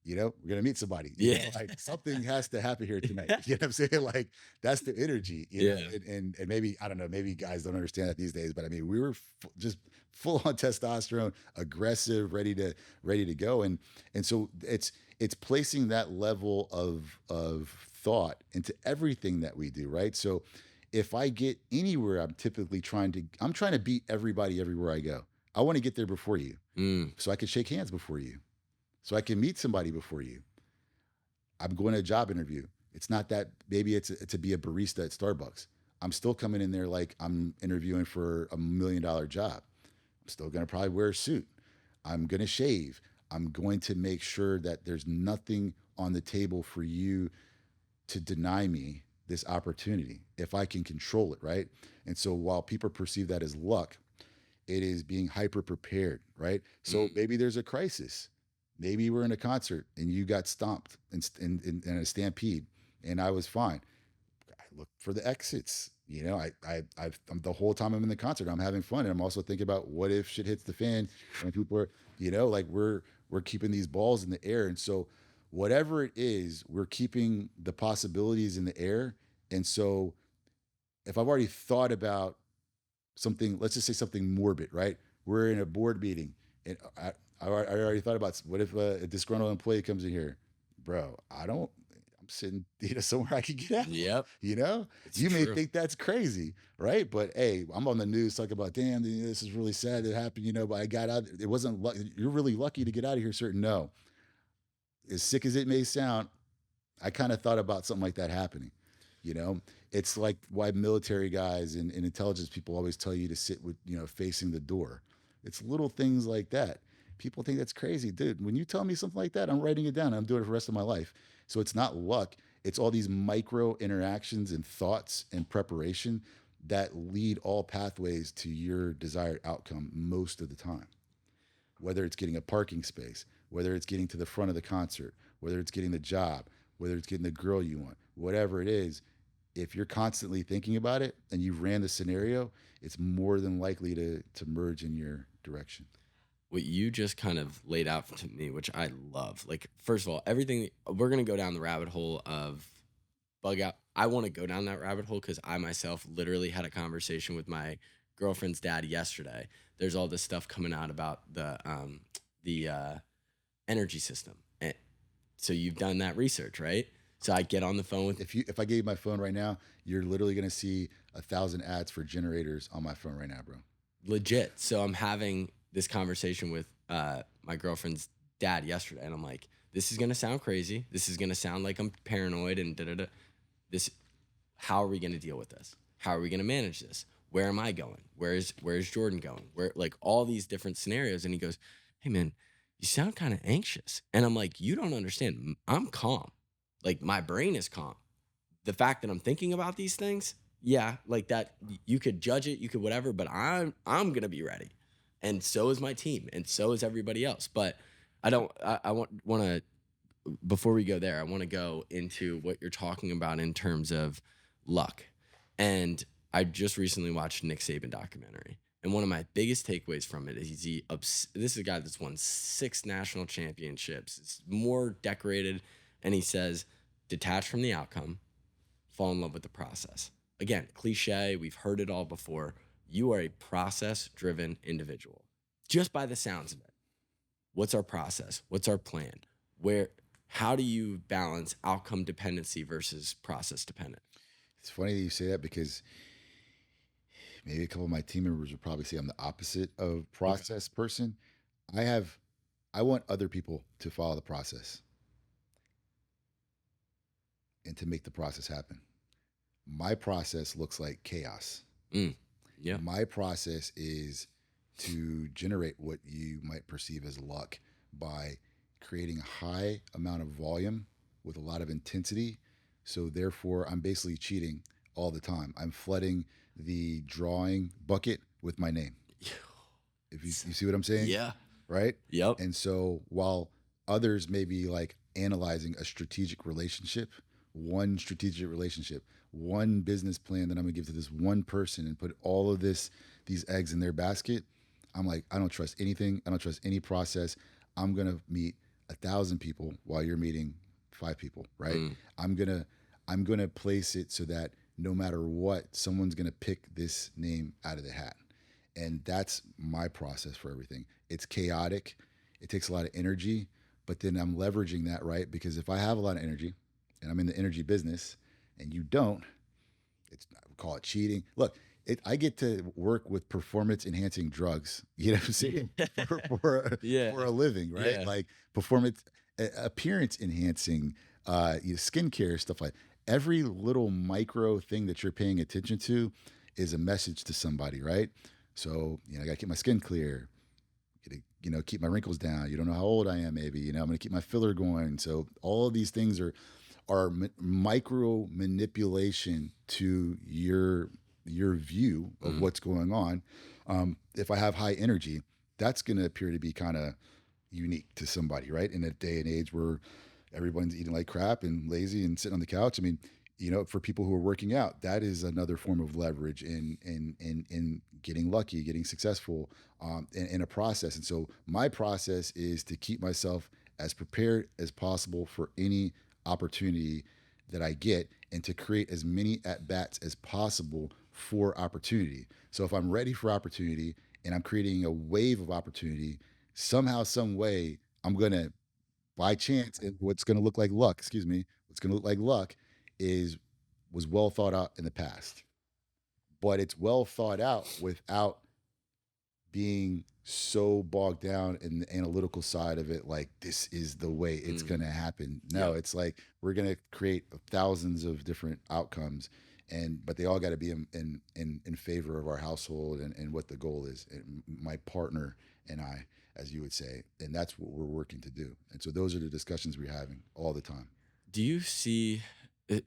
we're gonna meet somebody. Like something has to happen here tonight. You know what I'm saying? Like that's the energy. You know? And maybe I don't know. Maybe guys don't understand that these days. But I mean, we were just full on testosterone, aggressive, ready to go. And so it's placing that level of thought into everything that we do. Right. So if I get anywhere, I'm trying to beat everybody everywhere I go. I want to get there before you, so I can shake hands before you. So I can meet somebody before you. I'm going to a job interview. It's not that maybe it's to be a barista at Starbucks. I'm still coming in there like I'm interviewing for $1 million job. I'm still going to probably wear a suit. I'm going to shave. I'm going to make sure that there's nothing on the table for you to deny me this opportunity if I can control it, right? And so while people perceive that as luck, it is being hyper prepared, right? So maybe there's a crisis. Maybe we're in a concert and you got stomped in a stampede, and I was fine. I look for the exits. I'm the whole time I'm in the concert, I'm having fun, and I'm also thinking about what if shit hits the fan and people are, like we're keeping these balls in the air, and so whatever it is, we're keeping the possibilities in the air. And so if I've already thought about something, let's just say something morbid, right? We're in a board meeting, and I already thought about what if a disgruntled employee comes in here, bro. I'm sitting somewhere I can get out. Yep. It's You may true. think that's crazy, right? But hey, I'm on the news talking about, damn, this is really sad that happened, but I got out. It wasn't you're really lucky to get out of here, certain. No, as sick as it may sound, I kind of thought about something like that happening. It's like why military guys and intelligence people always tell you to sit with, facing the door. It's little things like that. People think that's crazy, dude. When you tell me something like that, I'm writing it down. I'm doing it for the rest of my life. So it's not luck. It's all these micro interactions and thoughts and preparation that lead all pathways to your desired outcome most of the time. Whether it's getting a parking space, whether it's getting to the front of the concert, whether it's getting the job, whether it's getting the girl you want, whatever it is, if you're constantly thinking about it and you ran the scenario, it's more than likely to merge in your direction. What you just kind of laid out to me, which I love. Like, first of all, everything, we're going to go down the rabbit hole of bug out. I want to go down that rabbit hole because I myself literally had a conversation with my girlfriend's dad yesterday. There's all this stuff coming out about the energy system. And So you've done that research, right? So I get on the phone with If I gave you my phone right now, you're literally gonna see 1,000 ads for generators on my phone right now, bro. legit. So I'm having this conversation with my girlfriend's dad yesterday, and I'm like, this is gonna sound crazy. This is gonna sound like I'm paranoid and da da da. This, how are we gonna deal with this? How are we gonna manage this? Where am I going? Where's Jordan going? Where, like, all these different scenarios. And he goes, hey man, you sound kind of anxious. And I'm like, you don't understand. I'm calm. Like, my brain is calm. The fact that I'm thinking about these things, yeah, like that, you could judge it, you could whatever, but I'm gonna be ready, and so is my team, and so is everybody else. But I want to, before we go there, I want to go into what you're talking about in terms of luck. And I just recently watched Nick Saban documentary, and one of my biggest takeaways from it is this is a guy that's won 6 national championships, is more decorated, and he says, detach from the outcome, fall in love with the process. Again, cliche, we've heard it all before. You are a process-driven individual, just by the sounds of it. What's our process? What's our plan? How do you balance outcome dependency versus process dependent? It's funny that you say that because maybe a couple of my team members would probably say I'm the opposite of process person. I want other people to follow the process and to make the process happen. My process looks like chaos. Yeah. My process is to generate what you might perceive as luck by creating a high amount of volume with a lot of intensity. So therefore, I'm basically cheating all the time. I'm flooding the drawing bucket with my name. If you see what I'm saying? Yeah. Right? Yep. And so while others may be like analyzing a strategic relationship, one business plan that I'm gonna give to this one person and put all of these eggs in their basket, I'm like, I don't trust anything. I don't trust any process. I'm gonna meet 1,000 people while you're meeting 5 people, right? I'm gonna place it so that no matter what, someone's gonna pick this name out of the hat. And that's my process for everything. It's chaotic. It takes a lot of energy, but then I'm leveraging that, right? Because if I have a lot of energy and I'm in the energy business and you don't, I would call it cheating. Look, I get to work with performance enhancing drugs, you know what I'm saying? Yeah. For a living, right? Yeah. Like performance, appearance enhancing, skincare, stuff like every little micro thing that you're paying attention to is a message to somebody, right? So, I got to keep my skin clear, keep my wrinkles down. You don't know how old I am, maybe, I'm going to keep my filler going. So all of these things are micro manipulation to your view of what's going on. If I have high energy, that's going to appear to be kind of unique to somebody, right? In a day and age where everyone's eating like crap and lazy and sitting on the couch. I mean, for people who are working out, that is another form of leverage in getting lucky, getting successful in a process. And so my process is to keep myself as prepared as possible for any opportunity that I get and to create as many at bats as possible for opportunity. So if I'm ready for opportunity and I'm creating a wave of opportunity, somehow, some way, I'm gonna, by chance, and what's gonna look like luck, what's gonna look like luck was well thought out in the past. But it's well thought out without being so bogged down in the analytical side of it, like this is the way it's going to happen. No, it's like we're going to create thousands of different outcomes, but they all got to be in favor of our household and what the goal is, and my partner and I, as you would say, and that's what we're working to do. And so those are the discussions we're having all the time. Do you see,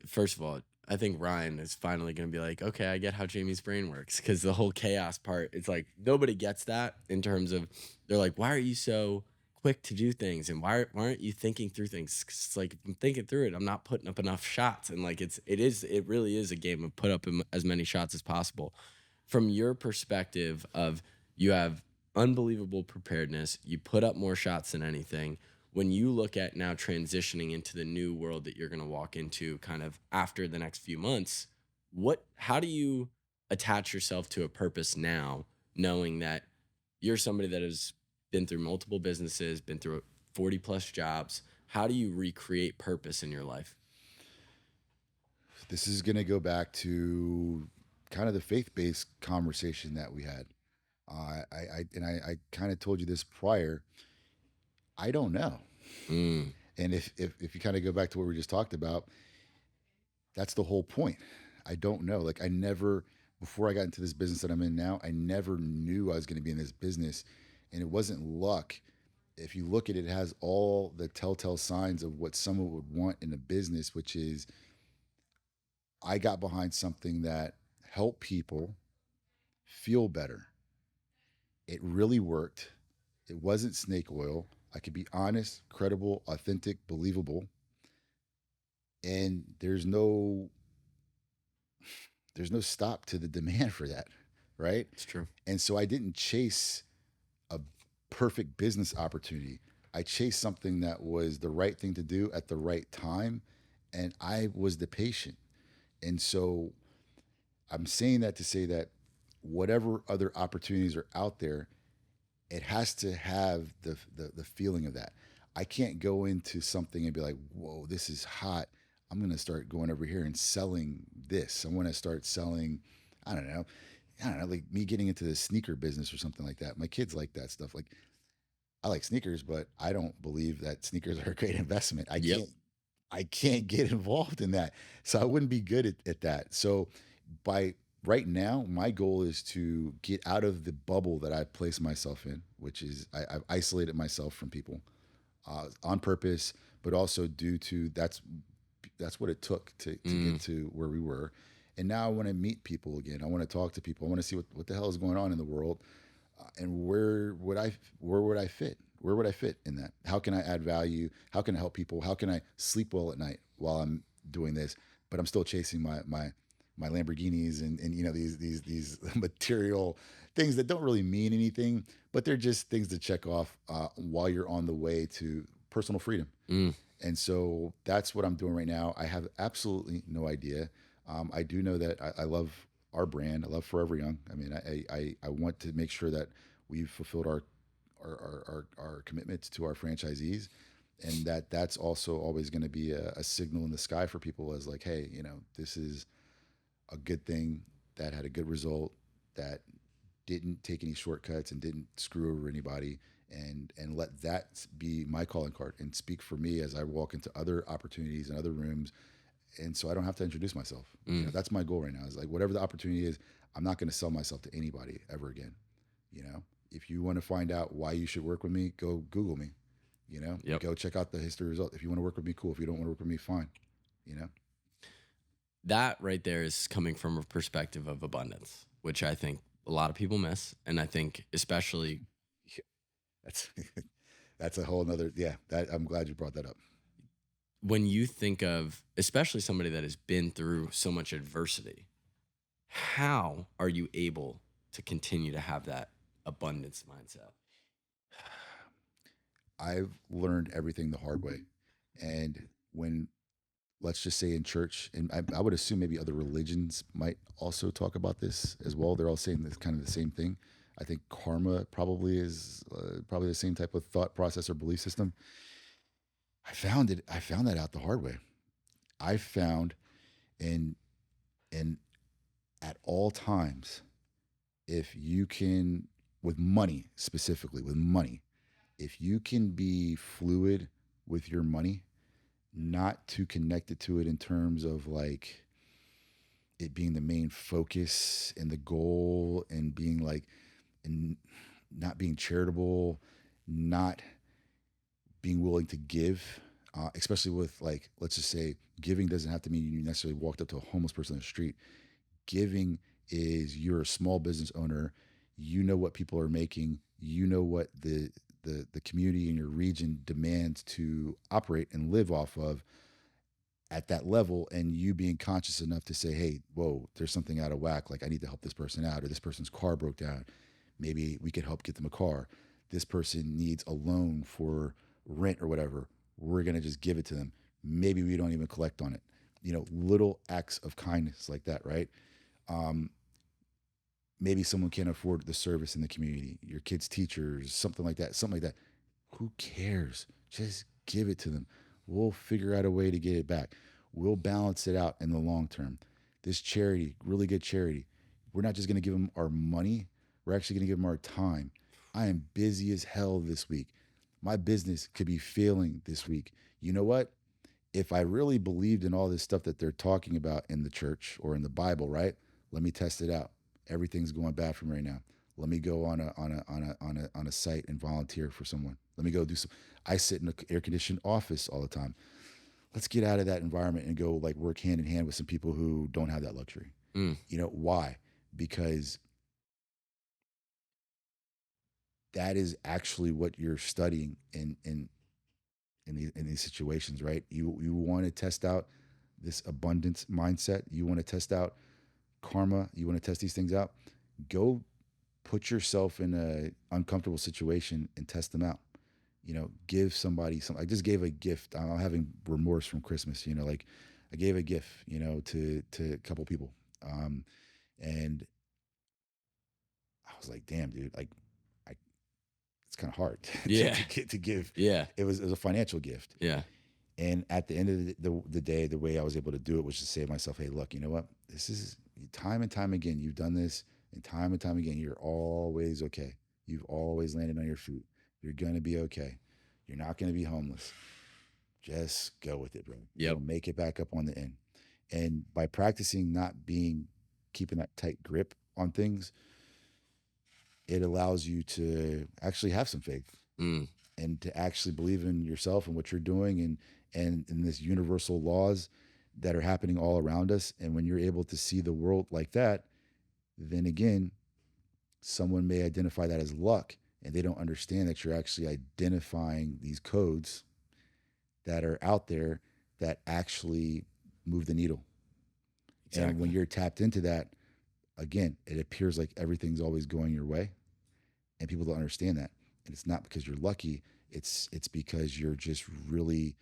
first of all, I think Ryan is finally going to be like, okay, I get how Jamie's brain works, because the whole chaos part, it's like nobody gets that in terms of, they're like, why are you so quick to do things, and why aren't you thinking through things? 'Cause it's like, if I'm thinking through it, I'm not putting up enough shots, and like it really is a game of put up as many shots as possible. From your perspective of, you have unbelievable preparedness, you put up more shots than anything. When you look at now transitioning into the new world that you're going to walk into kind of after the next few months, how do you attach yourself to a purpose now, knowing that you're somebody that has been through multiple businesses, been through 40 plus jobs, How do you recreate purpose in your life? This is going to go back to kind of the faith-based conversation that we had. I kind of told you this prior. I don't know. Mm, And if you kind of go back to what we just talked about, that's the whole point. I don't know. Like I never, before I got into this business that I'm in now, I never knew I was going to be in this business, and it wasn't luck. If you look at it, it has all the telltale signs of what someone would want in a business, which is I got behind something that helped people feel better. It really worked. It wasn't snake oil. I could be honest, credible, authentic, believable, and there's no stop to the demand for that, right? it's true. And so I didn't chase a perfect business opportunity. I chased something that was the right thing to do at the right time, and I was the patient. And so I'm saying that to say that whatever other opportunities are out there, it has to have the feeling of that. I can't go into something and be like, "Whoa, this is hot. I'm going to start going over here and selling this. I want to start selling, I don't know, like me getting into the sneaker business or something like that." My kids like that stuff. Like I like sneakers, but I don't believe that sneakers are a great investment. I Yep. can't I can't get involved in that. So I wouldn't be good at that. So by right now, my goal is to get out of the bubble that I've placed myself in, which is I've isolated myself from people on purpose, but also due to that's what it took to Mm, get to where we were. And now I want to meet people again. I want to talk to people. I want to see what the hell is going on in the world, and where would I fit? Where would I fit in that? How can I add value? How can I help people? How can I sleep well at night while I'm doing this? But I'm still chasing my Lamborghinis and these material things that don't really mean anything, but they're just things to check off while you're on the way to personal freedom. mm. And so that's what I'm doing right now. I have absolutely no idea. I do know that I love our brand. I love Forever Young. I mean, I want to make sure that we've fulfilled our commitments to our franchisees, and that's also always going to be a signal in the sky for people as like, hey, this is a good thing that had a good result, that didn't take any shortcuts and didn't screw over anybody, and let that be my calling card and speak for me as I walk into other opportunities and other rooms, and so I don't have to introduce myself. Mm. That's my goal right now, is like whatever the opportunity is, I'm not going to sell myself to anybody ever again. you know if you want to find out why you should work with me, go Google me. Yep. Go check out the history result. If you want to work with me, cool. If you don't want to work with me, fine. you know That right there is coming from a perspective of abundance, which I think a lot of people miss. And I think especially that's that's a whole nother, yeah, that I'm glad you brought that up. when you think of, especially somebody that has been through so much adversity, how are you able to continue to have that abundance mindset? I've learned everything the hard way. And when, let's just say in church, and I would assume maybe other religions might also talk about this as well. They're all saying this kind of the same thing. I think karma probably is probably the same type of thought process or belief system. I found that out the hard way. I found in in at all times, if you can, with money, specifically with money, if you can be fluid with your money, not too connected to it in terms of like it being the main focus and the goal, and being like, and not being charitable, not being willing to give, especially with, like, let's just say giving doesn't have to mean you necessarily walked up to a homeless person on the street. Giving is, you're a small business owner, you know what people are making, you know what the community in your region demands to operate and live off of at that level, and you being conscious enough to say, hey, whoa, there's something out of whack, like I need to help this person out, or this person's car broke down, maybe we could help get them a car. This person needs a loan for rent or whatever, we're going to just give it to them. Maybe we don't even collect on it. Little acts of kindness like that, right? um, Maybe someone can't afford the service in the community, your kids teachers, something like that. Who cares? Just give it to them. We'll figure out a way to get it back. We'll balance it out in the long term. This charity, really good charity, we're not just going to give them our money, we're actually going to give them our time. I am busy as hell this week. My business could be failing this week. You know what? If I really believed in all this stuff that they're talking about in the church or in the Bible, right? Let me test it out. Everything's going bad for me right now. Let me go on a site and volunteer for someone. Let me go do some. I sit in an air conditioned office all the time. Let's get out of that environment and go like work hand in hand with some people who don't have that luxury. Mm, You know why? Because that is actually what you're studying in these situations, right? You want to test out this abundance mindset. You want to test out karma. You want to test these things out. Go put yourself in a uncomfortable situation and test them out. You know, give somebody some. I just gave a gift. I'm having remorse from Christmas. You know, like I gave a gift. You know, to a couple people, and I was like, damn, dude, like I, it's kind of hard yeah. to give. Yeah. It was a financial gift. Yeah. And at the end of the day, the way I was able to do it was to say to myself, hey, look, you know what? This is time and time again. You've done this, and time again, you're always okay. You've always landed on your feet. You're going to be okay. You're not going to be homeless. Just go with it, bro. Yep. You'll make it back up on the end. And by practicing not keeping that tight grip on things, it allows you to actually have some faith Mm, and to actually believe in yourself and what you're doing and in this universal laws that are happening all around us. And when you're able to see the world like that, then again, someone may identify that as luck and they don't understand that you're actually identifying these codes that are out there that actually move the needle. exactly. And when you're tapped into that, again, it appears like everything's always going your way and people don't understand that. And it's not because you're lucky, it's because you're just really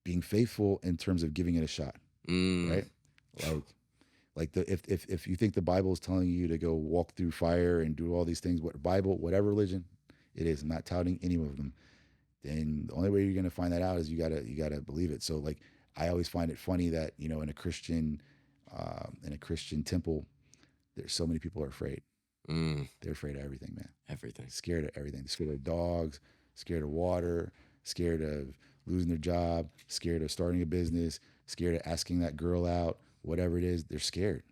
being faithful in terms of giving it a shot, Mm, right? Like if you think the Bible is telling you to go walk through fire and do all these things, what Bible, whatever religion it is, I'm not touting any of them, then the only way you're gonna find that out is you gotta believe it. So like I always find it funny that, you know, in a Christian temple, there's so many people are afraid. mm, They're afraid of everything, man. everything. Scared of everything. They're scared of dogs, scared of water, scared of losing their job, scared of starting a business, scared of asking that girl out, whatever it is, they're scared.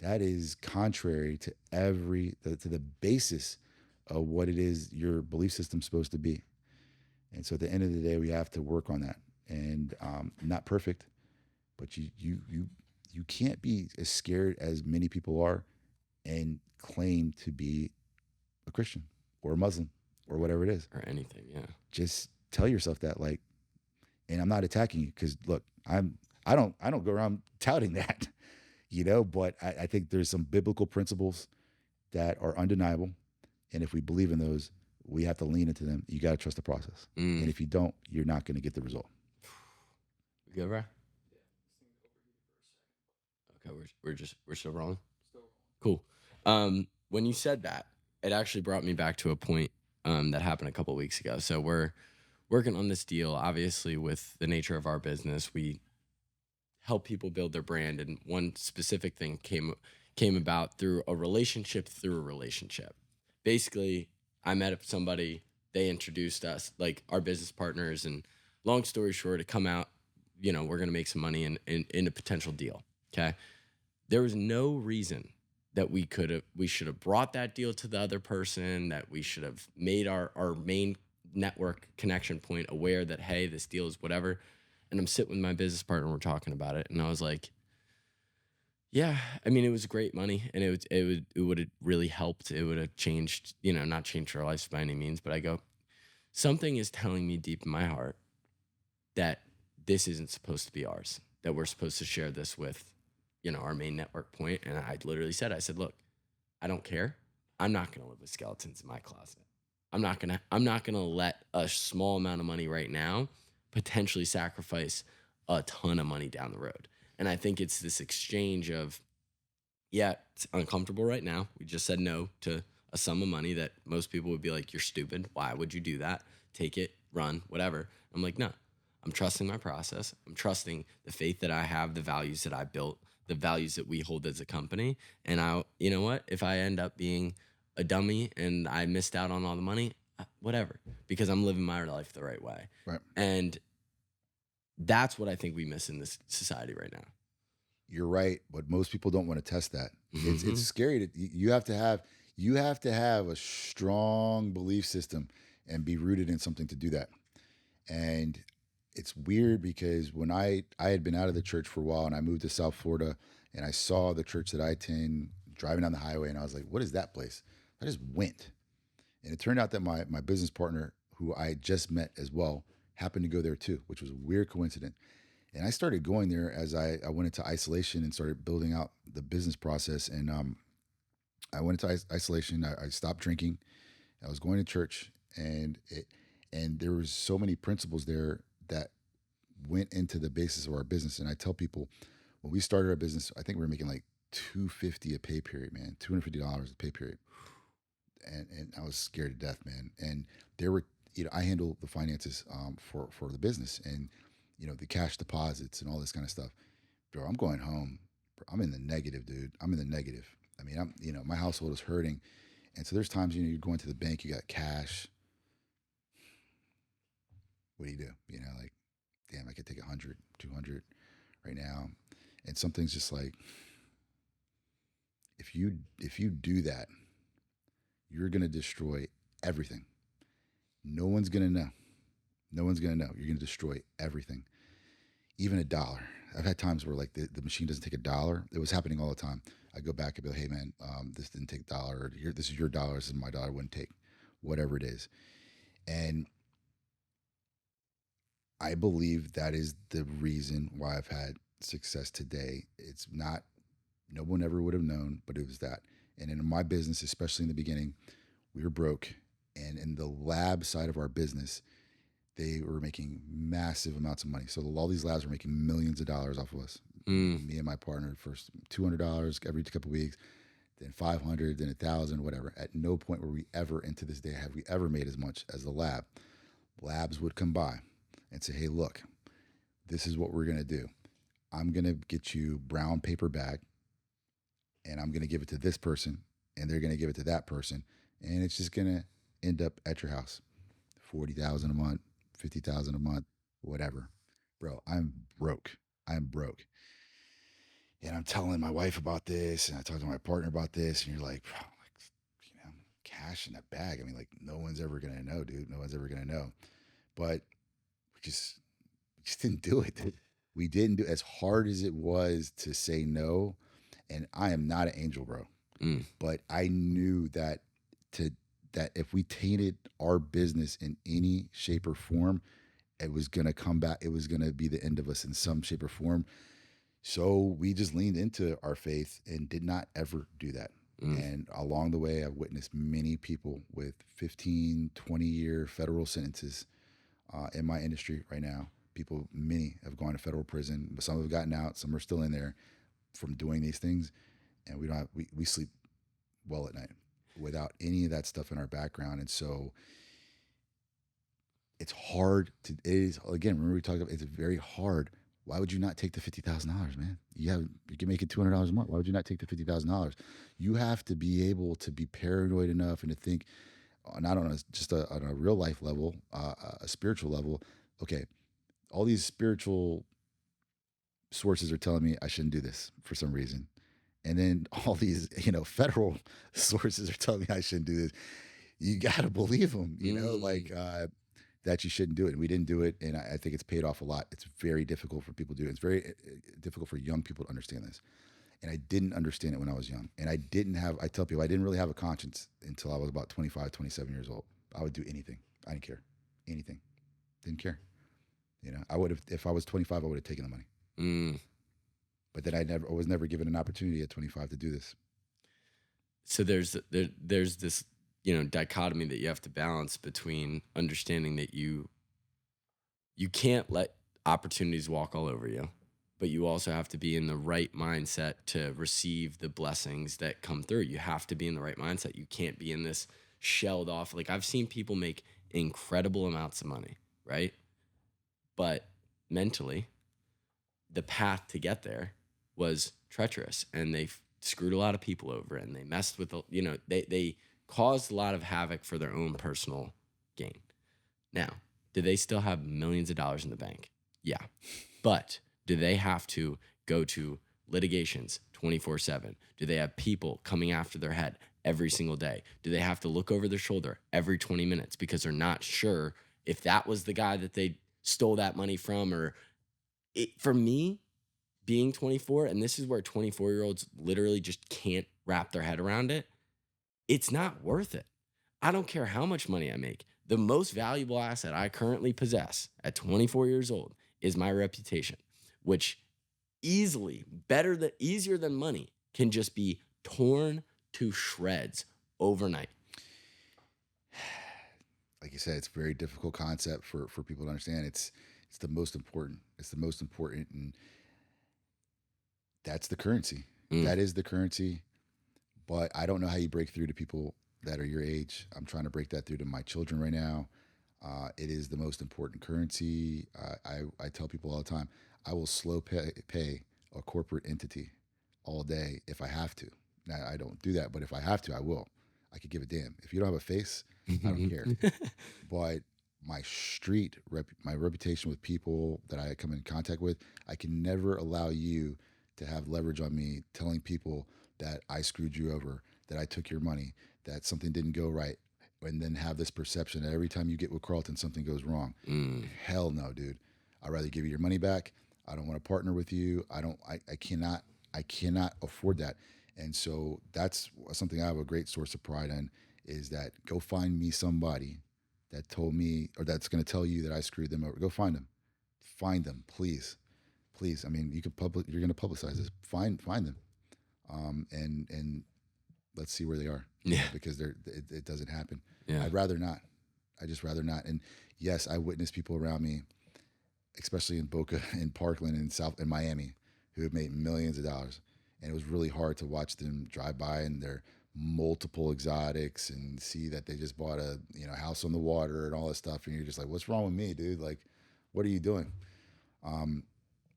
That is contrary to to the basis of what it is your belief system's supposed to be. And so at the end of the day, we have to work on that. And not perfect, but you can't be as scared as many people are and claim to be a Christian or a Muslim or whatever it is. Or anything. Yeah. Just tell yourself that, like, and I'm not attacking you because look, I don't go around touting that, you know, but I think there's some biblical principles that are undeniable. And if we believe in those, we have to lean into them. You got to trust the process. Mm. And if you don't, you're not going to get the result. You good, bro? Okay, we're still rolling. Cool. When you said that, it actually brought me back to a point that happened a couple of weeks ago. So we're working on this deal. Obviously, with the nature of our business, we help people build their brand, and one specific thing came about through a relationship. Basically, I met up with somebody. They introduced us, like our business partners, and long story short, it come out. You know, we're gonna make some money in a potential deal. Okay, there was no reason that we should have brought that deal to the other person, that we should have made our main network connection point aware that, hey, this deal is whatever. And I'm sitting with my business partner and we're talking about it, and I was like, yeah, I mean, it was great money, and it would have really helped. It would have changed, not changed our lives by any means, but I go, something is telling me deep in my heart that this isn't supposed to be ours, that we're supposed to share this with, our main network point. And I literally said, I said, look, I don't care. I'm not going to live with skeletons in my closet. I'm not going to let a small amount of money right now potentially sacrifice a ton of money down the road. And I think it's this exchange of, yeah, it's uncomfortable right now. We just said no to a sum of money that most people would be like, you're stupid. Why would you do that? Take it, run, whatever. I'm like, no, I'm trusting my process. I'm trusting the faith that I have, the values that I built, the values that we hold as a company. And you know what? If I end up being a dummy and I missed out on all the money, whatever, because I'm living my life the right way. Right. And that's what I think we miss in this society right now. You're right, but most people don't want to test that. It's Mhm. scary. You have to have a strong belief system and be rooted in something to do that. And it's weird because when I had been out of the church for a while and I moved to South Florida and I saw the church that I attend driving down the highway and I was like, what is that place? I just went. And it turned out that my business partner, who I just met as well, happened to go there too, which was a weird coincidence. And I started going there as I went into isolation and started building out the business process. And I went into isolation. I stopped drinking. I was going to church, and there was so many principles there that went into the basis of our business. And I tell people when we started our business, I think we were making like $250 a pay period, man, $250 a pay period, and I was scared to death, man. And there were, I handle the finances for the business, and the cash deposits and all this kind of stuff. Bro, I'm going home. Bro, I'm in the negative, dude. I'm in the negative. I mean, my household is hurting, and so there's times you're going to the bank, you got cash. What do you do? Like, damn, I could take 100, 200 right now, and something's just like, if you do that, you're gonna destroy everything. No one's gonna know. No one's gonna know. You're gonna destroy everything, even a dollar. I've had times where like the machine doesn't take a dollar. It was happening all the time. I go back and be like, hey man, this didn't take a dollar. Or, here, this is your dollar. This is my dollar. Wouldn't take whatever it is. And I believe that is the reason why I've had success today. It's not, no one ever would have known, but it was that. And in my business, especially in the beginning, we were broke. And in the lab side of our business, they were making massive amounts of money. So all these labs were making millions of dollars off of us. Mm. Me and my partner, first $200 every couple of weeks, then 500, then 1,000, whatever. At no point were we ever, into this day, have we ever made as much as the lab. Labs would come by and say, hey, look, this is what we're going to do. I'm going to get you brown paper bag, and I'm going to give it to this person, and they're going to give it to that person, and it's just going to end up at your house. 40,000 a month, 50,000 a month, whatever. Bro, I'm broke. I'm broke. And I'm telling my wife about this, and I talk to my partner about this, and you're like, bro, cash in that bag. I mean, like, no one's ever gonna know, dude. No one's ever gonna know. But we just didn't do it. We didn't do, as hard as it was to say no. And I am not an angel, bro. Mm. But I knew that if we tainted our business in any shape or form, it was gonna come back. It was gonna be the end of us in some shape or form. So we just leaned into our faith and did not ever do that. Mm. And along the way, I've witnessed many people with 15, 20-year federal sentences in my industry right now. Many have gone to federal prison, but some have gotten out. Some are still in there from doing these things. And we sleep well at night without any of that stuff in our background. And so it's hard it is, again, remember we talked about, it's very hard. Why would you not take the $50,000, man? You can make it $200 a month. Why would you not take the $50,000? You have to be able to be paranoid enough and to think, not on on a real life level, a spiritual level. Okay, all these spiritual sources are telling me I shouldn't do this for some reason, and then all these federal sources are telling me I shouldn't do this. You got to believe them, like that you shouldn't do it. And we didn't do it. And I think it's paid off a lot. It's very difficult for people to do it. It's very difficult for young people to understand this. And I didn't understand it when I was young. And I tell people I didn't really have a conscience until I was about 25, 27 years old. I would do anything. I didn't care. Anything. Didn't care. I would have, if I was 25, I would have taken the money. Mm. But then I was never given an opportunity at 25 to do this. So there's this dichotomy that you have to balance between understanding that you can't let opportunities walk all over you, but you also have to be in the right mindset to receive the blessings that come through. You have to be in the right mindset. You can't be in this shelled off. Like, I've seen people make incredible amounts of money, right? But mentally, the path to get there was treacherous, and they screwed a lot of people over, and they messed with, they caused a lot of havoc for their own personal gain. Now, do they still have millions of dollars in the bank? Yeah. But do they have to go to litigations 24/7? Do they have people coming after their head every single day? Do they have to look over their shoulder every 20 minutes because they're not sure if that was the guy that they stole that money from? For me, being 24, and this is where 24-year-olds literally just can't wrap their head around it, it's not worth it. I don't care how much money I make. The most valuable asset I currently possess at 24 years old is my reputation, which easier than money, can just be torn to shreds overnight. Like you said, it's a very difficult concept for people to understand. It's the most important. It's the most important, and that's the currency. That is the currency. But I don't know how you break through to people that are your age. I'm trying to break that through to my children right now. It is the most important currency. I tell people all the time, I will slow pay a corporate entity all day if I have to. Now, I don't do that, but if I have to, I will. I could give a damn. If you don't have a face, I don't care. But my my reputation with people that I come in contact with, I can never allow you to have leverage on me telling people that I screwed you over, that I took your money, that something didn't go right, and then have this perception that every time you get with Carlton, something goes wrong. Hell no, dude. I'd rather give you your money back. I don't want to partner with you. I cannot afford that. And so that's something I have a great source of pride in, is that go find me somebody that told me, or that's going to tell you that I screwed them over. Go find them. Find them, please. Please. I mean, you're going to publicize this. Find them. And let's see where they are. Yeah. Because it doesn't happen. Yeah. I'd rather not. I just rather not. And yes, I witnessed people around me, especially in Boca and Parkland and Miami, who have made millions of dollars. And it was really hard to watch them drive by in their multiple exotics and see that they just bought a house on the water and all this stuff. And you're just like, what's wrong with me, dude? Like, what are you doing?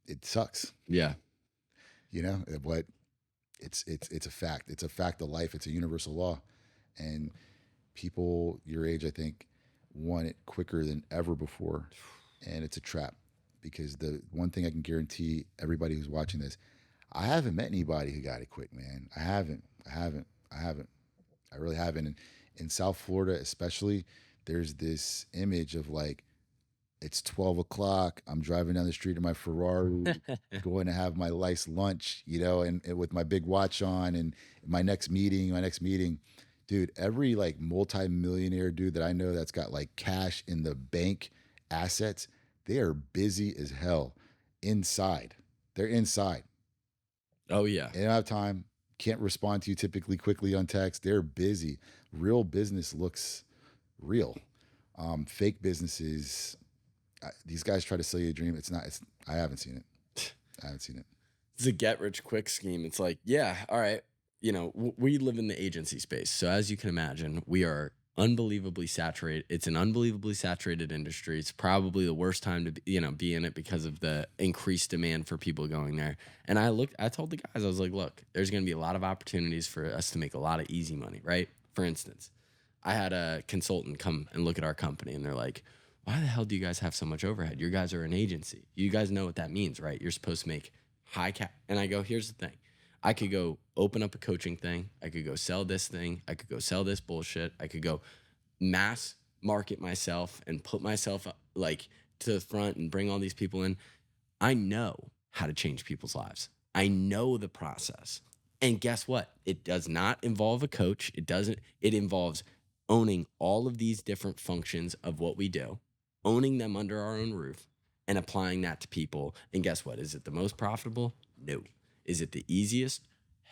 It sucks. Yeah. But it's a fact. It's a fact of life. It's a universal law. And people your age, I think, want it quicker than ever before. And it's a trap, because the one thing I can guarantee everybody who's watching this, I haven't met anybody who got it quick, man. I haven't. I really haven't. And in South Florida, especially, there's this image of like, it's 12 o'clock. I'm driving down the street in my Ferrari, going to have my nice lunch, and with my big watch on, and my next meeting, dude, every like multi-millionaire dude that I know that's got like cash in the bank, assets, they are busy as hell inside. They're inside. Oh, yeah. They don't have time. Can't respond to you typically quickly on text. They're busy. Real business looks real. Fake businesses, these guys try to sell you a dream. I haven't seen it. It's a get rich quick scheme. It's like, yeah, all right. We live in the agency space. So as you can imagine, we are unbelievably saturated. It's an unbelievably saturated industry. It's probably the worst time to be in it because of the increased demand for people going there. And I told the guys, I was like, look, there's going to be a lot of opportunities for us to make a lot of easy money, right? For instance, I had a consultant come and look at our company, and they're like, why the hell do you guys have so much overhead? You guys are an agency. You guys know what that means, right? You're supposed to make high cap. And I go, here's the thing. I could go open up a coaching thing. I could go sell this thing. I could go sell this bullshit. I could go mass market myself and put myself like to the front and bring all these people in. I know how to change people's lives. I know the process. And guess what? It does not involve a coach. It involves owning all of these different functions of what we do, owning them under our own roof, and applying that to people. And guess what? Is it the most profitable? No. Is it the easiest?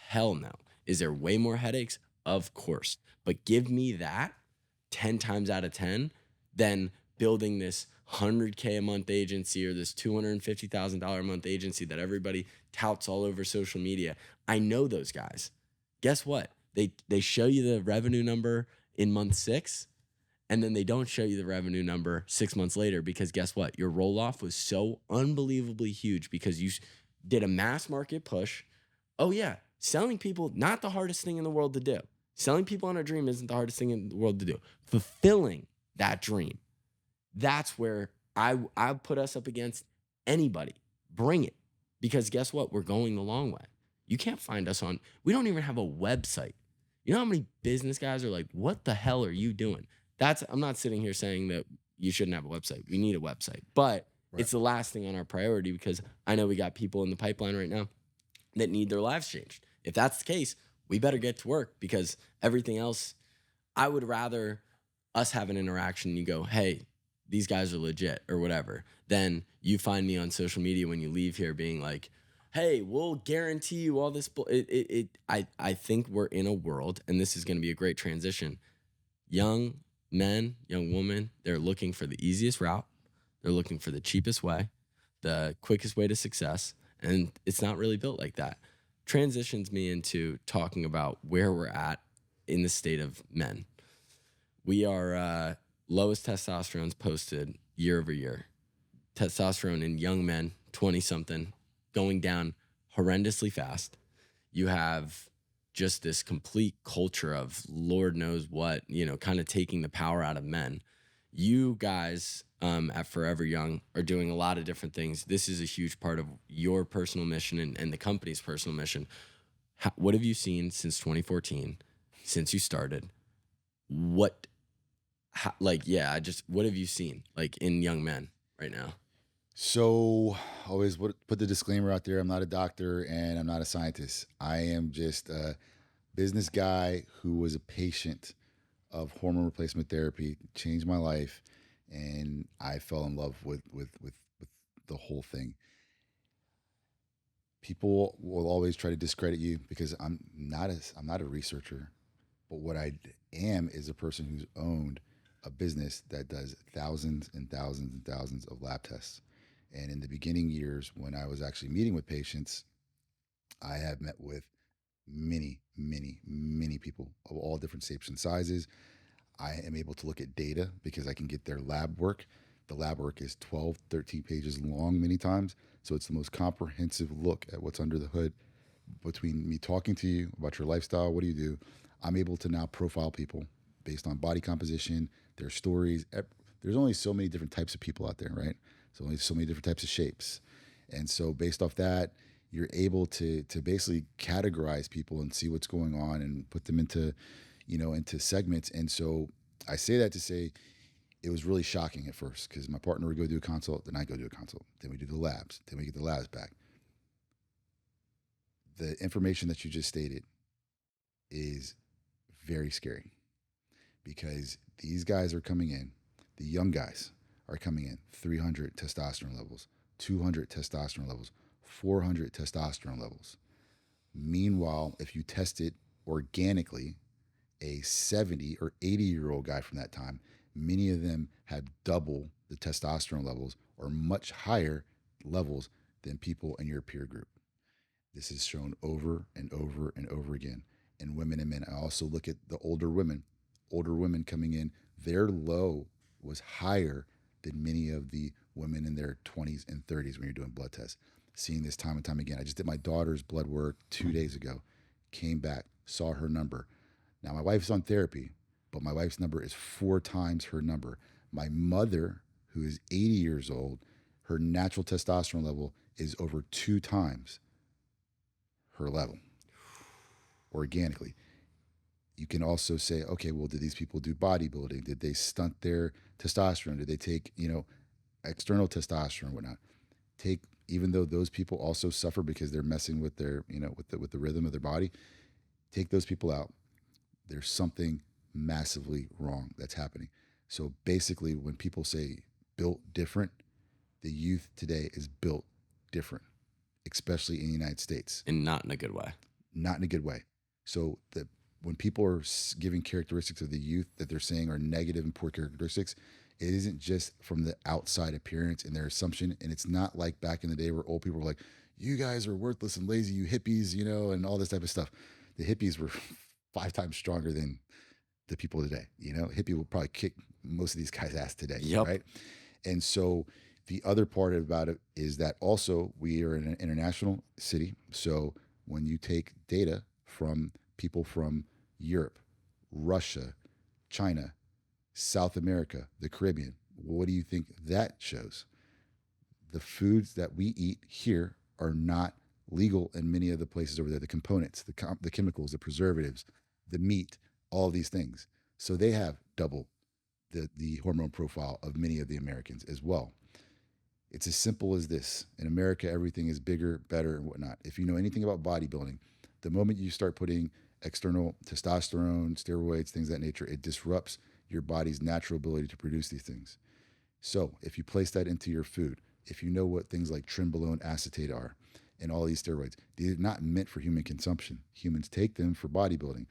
Hell no. Is there way more headaches? Of course. But give me that 10 times out of 10 than building this $100K a month agency or this $250,000 a month agency that everybody touts all over social media. I know those guys. Guess what? They show you the revenue number in month 6, And then they don't show you the revenue number 6 months later because guess what? Your roll off was so unbelievably huge because you did a mass market push. Oh, yeah. Selling people, not the hardest thing in the world to do. Selling people on a dream isn't the hardest thing in the world to do. Fulfilling that dream, that's where I put us up against anybody. Bring it. Because guess what? We're going the long way. You can't find us on, we don't even have a website. You know how many business guys are like, what the hell are you doing? I'm not sitting here saying that you shouldn't have a website. We need a website, but Right. it's the last thing on our priority because I know we got people in the pipeline right now that need their lives changed. If that's the case, we better get to work because everything else, I would rather us have an interaction and you go, hey, these guys are legit or whatever, than you find me on social media when you leave here being like, hey, we'll guarantee you all this. I think we're in a world, and this is going to be a great transition. Young men, young women, they're looking for the easiest route. They're looking for the cheapest way, the quickest way to success. And it's not really built like that. Transitions me into talking about where we're at in the state of men. We are lowest testosterone's posted year over year. Testosterone in young men, 20 something, going down horrendously fast. You have just this complete culture of Lord knows what, kind of taking the power out of men. You guys at Forever Young are doing a lot of different things. This is a huge part of your personal mission and the company's personal mission. What have you seen since 2014, since you started? What what have you seen like in young men right now? So always put the disclaimer out there. I'm not a doctor and I'm not a scientist. I am just a business guy who was a patient of hormone replacement therapy, changed my life, and I fell in love with the whole thing. People will always try to discredit you because I'm not a researcher, but what I am is a person who's owned a business that does thousands and thousands and thousands of lab tests. And in the beginning years, when I was actually meeting with patients, I have met with many, many, many people of all different shapes and sizes. I am able to look at data because I can get their lab work. The lab work is 12, 13 pages long many times. So it's the most comprehensive look at what's under the hood. Between me talking to you about your lifestyle, what do you do? I'm able to now profile people based on body composition, their stories. There's only so many different types of people out there, right? So only so many different types of shapes. And so based off that, you're able to basically categorize people and see what's going on and put them into segments. And so I say that to say it was really shocking at first because my partner would go do a consult, then I go do a consult, then we do the labs, then we get the labs back. The information that you just stated is very scary because these guys are coming in, the young guys are coming in 300 testosterone levels, 200 testosterone levels, 400 testosterone levels. Meanwhile, if you tested organically a 70 or 80-year-old guy from that time, many of them had double the testosterone levels or much higher levels than people in your peer group. This is shown over and over and over again in women and men. I also look at the older women coming in, their low was higher than many of the women in their 20s and 30s when you're doing blood tests. Seeing this time and time again. I just did my daughter's blood work 2 days ago, came back, saw her number. Now, my wife's on therapy, but my wife's number is 4 times her number. My mother, who is 80 years old, her natural testosterone level is over 2 times her level organically. You can also say, okay, well, did these people do bodybuilding? Did they stunt their testosterone? Did they take, external testosterone and whatnot? Even though those people also suffer because they're messing with their, with the rhythm of their body, take those people out. There's something massively wrong that's happening. So basically, when people say built different, the youth today is built different, especially in the United States. And not in a good way. Not in a good way. So when people are giving characteristics of the youth that they're saying are negative and poor characteristics, it isn't just from the outside appearance and their assumption. And it's not like back in the day where old people were like, you guys are worthless and lazy, you hippies, and all this type of stuff. The hippies were 5 times stronger than the people today. Hippie will probably kick most of these guys' ass today, Yep. right? And so the other part about it is that also we are in an international city. So when you take data from people from Europe, Russia, China, South America, the Caribbean, what do you think that shows? The foods that we eat here are not legal in many of the places over there. The components, the chemicals, the preservatives, the meat, all these things. So they have double the hormone profile of many of the Americans as well. It's as simple as this. In America, everything is bigger, better, and whatnot. If you know anything about bodybuilding, the moment you start putting external testosterone, steroids, things of that nature, it disrupts your body's natural ability to produce these things. So if you place that into your food, if you know what things like trenbolone acetate are and all these steroids, they're not meant for human consumption. Humans take them for bodybuilding.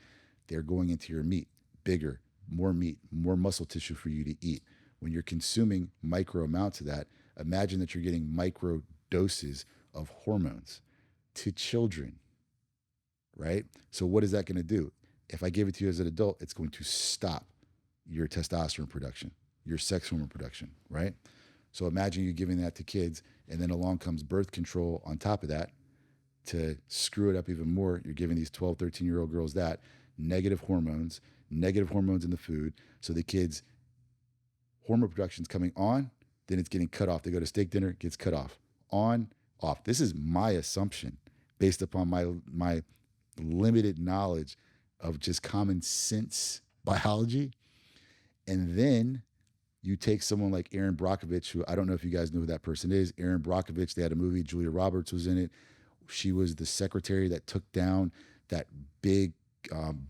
They're going into your meat, meat, more muscle tissue for you to eat. When you're consuming micro amounts of that, imagine that you're getting micro doses of hormones to children, right? So what is that going to do? If I give it to you as an adult, it's going to stop your testosterone production, your sex hormone production, right? So imagine you giving that to kids, and then along comes birth control on top of that to screw it up even more. You're giving these 12, 13-year-old girls that negative hormones in the food. So the kids' hormone production's coming on, then it's getting cut off. They go to steak dinner, gets cut off. On, off. This is my assumption based upon my limited knowledge of just common sense biology. And then you take someone like Erin Brockovich, who I don't know if you guys know who that person is. Erin Brockovich, they had a movie, Julia Roberts was in it. She was the secretary that took down that big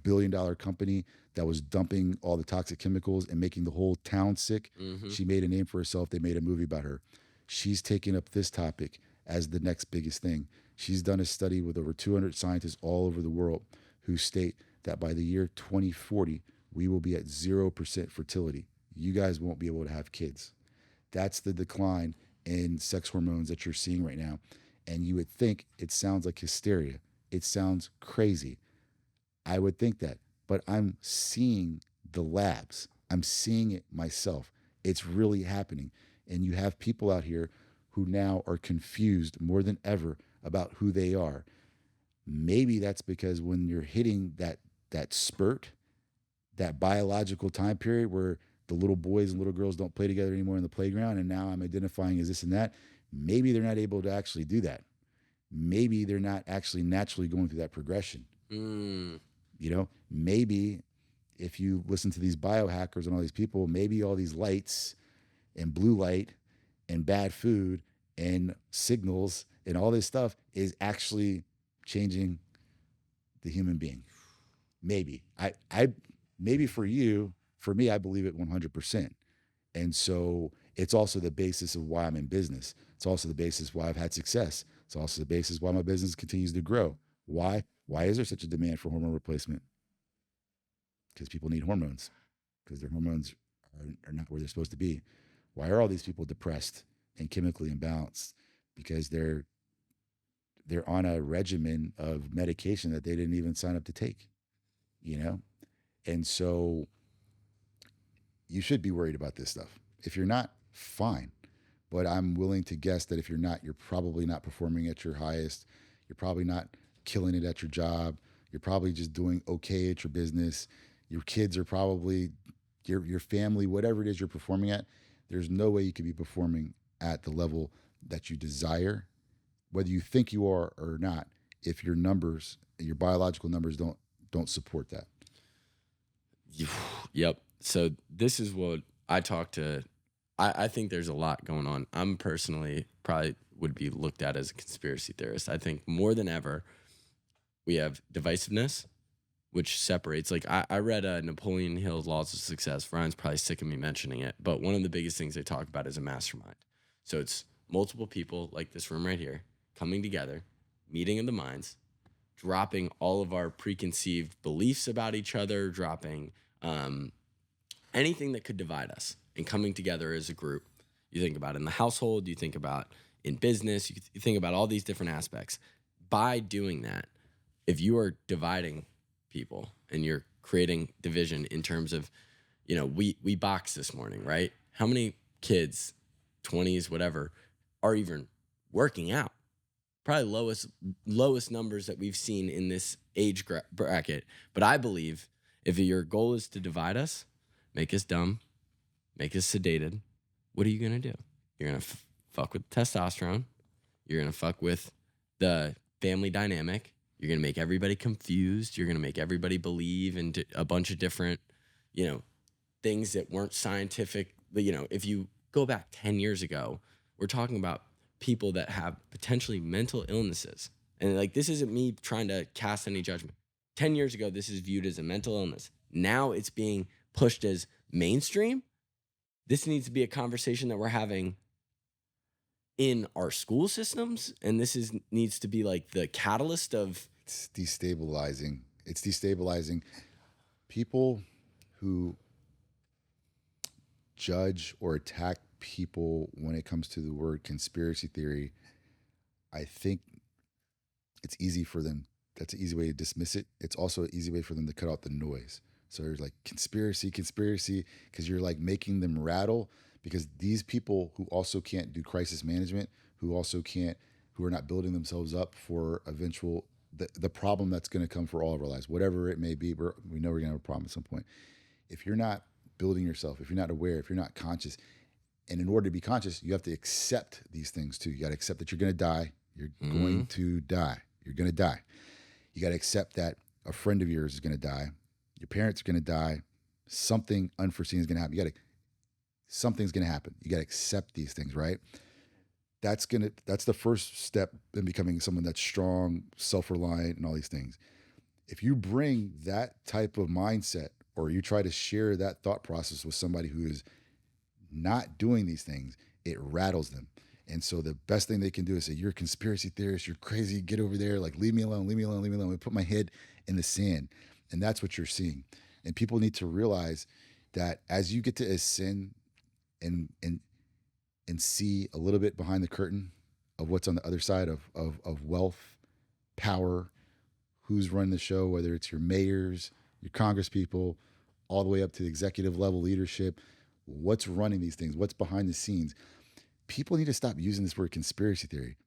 billion-dollar company that was dumping all the toxic chemicals and making the whole town sick. Mm-hmm. She made a name for herself. They made a movie about her. She's taken up this topic as the next biggest thing. She's done a study with over 200 scientists all over the world who state that by the year 2040, we will be at 0% fertility. You guys won't be able to have kids. That's the decline in sex hormones that you're seeing right now. And you would think it sounds like hysteria. It sounds crazy. I would think that, but I'm seeing the labs. I'm seeing it myself. It's really happening. And you have people out here who now are confused more than ever about who they are. Maybe that's because when you're hitting that spurt, that biological time period where the little boys and little girls don't play together anymore in the playground, and now I'm identifying as this and that, maybe they're not able to actually do that. Maybe they're not actually naturally going through that progression. Maybe if you listen to these biohackers and all these people, maybe all these lights and blue light and bad food and signals and all this stuff is actually changing the human being. Maybe. I maybe for you, for me, I believe it 100%. And so it's also the basis of why I'm in business. It's also the basis why I've had success. It's also the basis why my business continues to grow. Why? Why is there such a demand for hormone replacement? Because people need hormones, because their hormones are not where they're supposed to be. Why are all these people depressed and chemically imbalanced? Because they're on a regimen of medication that they didn't even sign up to take, And so you should be worried about this stuff. If you're not, fine. But I'm willing to guess that if you're not, you're probably not performing at your highest. You're probably not killing it at your job. You're probably just doing okay at your business. Your kids are probably, your family, whatever it is you're performing at, there's no way you could be performing at the level that you desire, whether you think you are or not, if your numbers, your biological numbers don't support that. Yep. So this is what I talk to. I think there's a lot going on. I'm personally probably would be looked at as a conspiracy theorist. I think more than ever, we have divisiveness, which separates. Like I read Napoleon Hill's Laws of Success. Ryan's probably sick of me mentioning it, but one of the biggest things they talk about is a mastermind. So it's multiple people like this room right here coming together, meeting of the minds, dropping all of our preconceived beliefs about each other, dropping anything that could divide us, and coming together as a group. You think about in the household, you think about in business, you think about all these different aspects. By doing that, if you are dividing people and you're creating division in terms of, we boxed this morning, right? How many kids, 20s, whatever, are even working out? Probably lowest numbers that we've seen in this age bracket. But I believe if your goal is to divide us, make us dumb, make us sedated, what are you going to do? You're going to fuck with testosterone. You're going to fuck with the family dynamic. You're going to make everybody confused. You're going to make everybody believe in a bunch of different, things that weren't scientific. If you go back 10 years ago, we're talking about people that have potentially mental illnesses. And like, this isn't me trying to cast any judgment. 10 years ago, this is viewed as a mental illness. Now it's being pushed as mainstream. This needs to be a conversation that we're having in our school systems. And this needs to be like the catalyst of... It's destabilizing. It's destabilizing. People who judge or attack people when it comes to the word conspiracy theory, I think it's easy for them. That's an easy way to dismiss it. It's also an easy way for them to cut out the noise. So there's like conspiracy, because you're like making them rattle, because these people who also can't do crisis management, who are not building themselves up for eventual, the problem that's going to come for all of our lives, whatever it may be, we know we're going to have a problem at some point. If you're not building yourself, if you're not aware, if you're not conscious, and in order to be conscious, you have to accept these things too. You got to accept that you're going to die. You're going to die. You're going to die. You got to accept that a friend of yours is going to die. Your parents are going to die. Something unforeseen is going to happen. Something's going to happen. You got to accept these things, right? That's the first step in becoming someone that's strong, self-reliant, and all these things. If you bring that type of mindset, or you try to share that thought process with somebody who is not doing these things, it rattles them. And so the best thing they can do is say, you're a conspiracy theorist, you're crazy, get over there, like leave me alone. I put my head in the sand. And that's what you're seeing. And people need to realize that as you get to ascend and see a little bit behind the curtain of what's on the other side of wealth, power, who's running the show, whether it's your mayors, your congresspeople, all the way up to the executive level leadership, what's running these things, what's behind the scenes. People need to stop using this word conspiracy theory.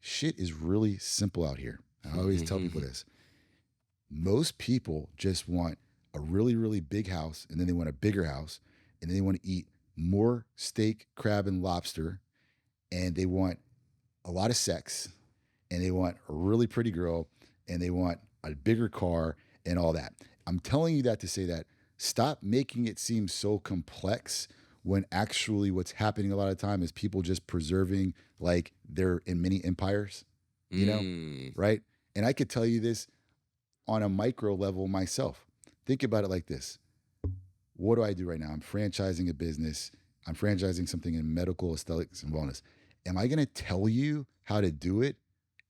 Shit is really simple out here. I always tell people this. Most people just want a really, really big house, and then they want a bigger house, and then they want to eat more steak, crab, and lobster, and they want a lot of sex, and they want a really pretty girl, and they want a bigger car, and all that. I'm telling you that to say that stop making it seem so complex, when actually what's happening a lot of time is people just preserving like they're in mini empires, right? And I could tell you this on a micro level myself. Think about it like this. What do I do right now? I'm franchising a business. I'm franchising something in medical aesthetics and wellness. Am I going to tell you how to do it?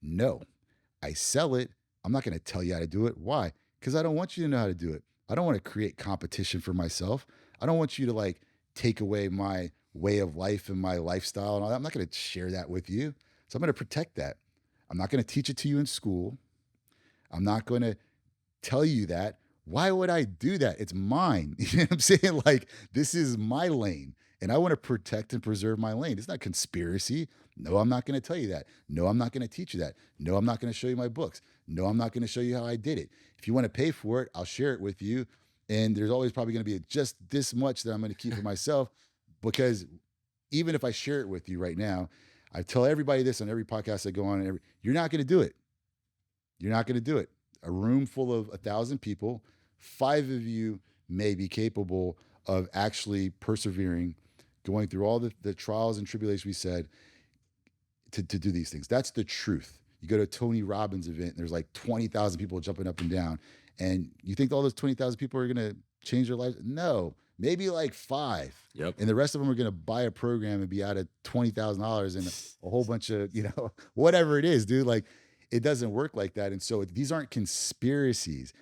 No. I sell it. I'm not going to tell you how to do it. Why? Because I don't want you to know how to do it. I don't want to create competition for myself. I don't want you to like take away my way of life and my lifestyle and all that. I'm not going to share that with you. So I'm going to protect that. I'm not going to teach it to you in school. I'm not going to tell you that. Why would I do that? It's mine. You know what I'm saying? Like, this is my lane, and I want to protect and preserve my lane. It's not conspiracy. No, I'm not going to tell you that. No, I'm not going to teach you that. No, I'm not going to show you my books. No, I'm not going to show you how I did it. If you want to pay for it, I'll share it with you. And there's always probably going to be just this much that I'm going to keep for myself, because even if I share it with you right now, I tell everybody this on every podcast I go on, you're not going to do it. You're not going to do it. A room full of 1,000 people, 5 of you may be capable of actually persevering, going through all the trials and tribulations we said to do these things. That's the truth. You go to a Tony Robbins event and there's like 20,000 people jumping up and down. And you think all those 20,000 people are going to change their lives? No, maybe like 5. Yep. And the rest of them are going to buy a program and be out of $20,000 and a whole bunch of, whatever it is, dude. Like, it doesn't work like that. And so these aren't conspiracies.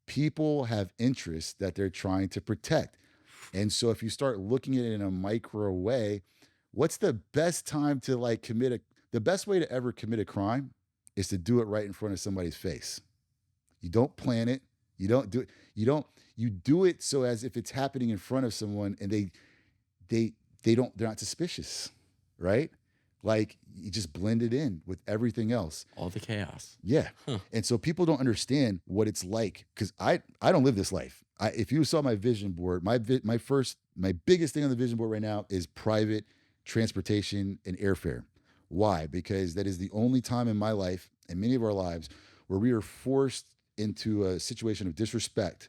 People have interests that they're trying to protect. And so if you start looking at it in a micro way, what's the best time to like the best way to ever commit a crime is to do it right in front of somebody's face. You don't plan it. You don't do it. You do it so as if it's happening in front of someone, and they they're not suspicious, right? Like you just blend it in with everything else. All the chaos. Yeah. Huh. And so people don't understand what it's like, because I don't live this life. If you saw my vision board, my biggest thing on the vision board right now is private transportation and airfare. Why? Because that is the only time in my life and many of our lives where we are forced into a situation of disrespect,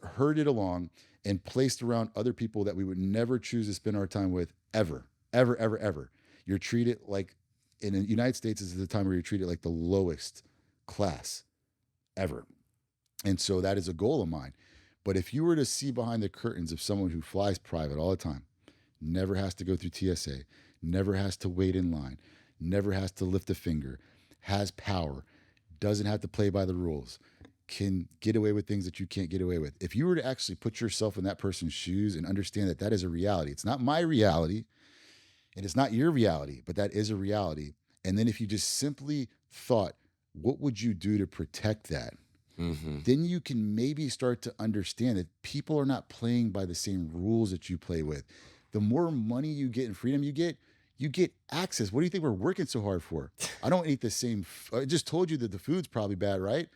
herded along, and placed around other people that we would never choose to spend our time with ever, ever, ever, ever. You're treated like, in the United States, this is the time where you're treated like the lowest class ever. And so that is a goal of mine. But if you were to see behind the curtains of someone who flies private all the time, never has to go through TSA, never has to wait in line, never has to lift a finger, has power, doesn't have to play by the rules, can get away with things that you can't get away with. If you were to actually put yourself in that person's shoes and understand that that is a reality, it's not my reality and it's not your reality, but that is a reality. And then if you just simply thought, what would you do to protect that? Mm-hmm. Then you can maybe start to understand that people are not playing by the same rules that you play with. The more money you get and freedom you get access. What do you think we're working so hard for? I don't eat the same. I just told you that the food's probably bad, right?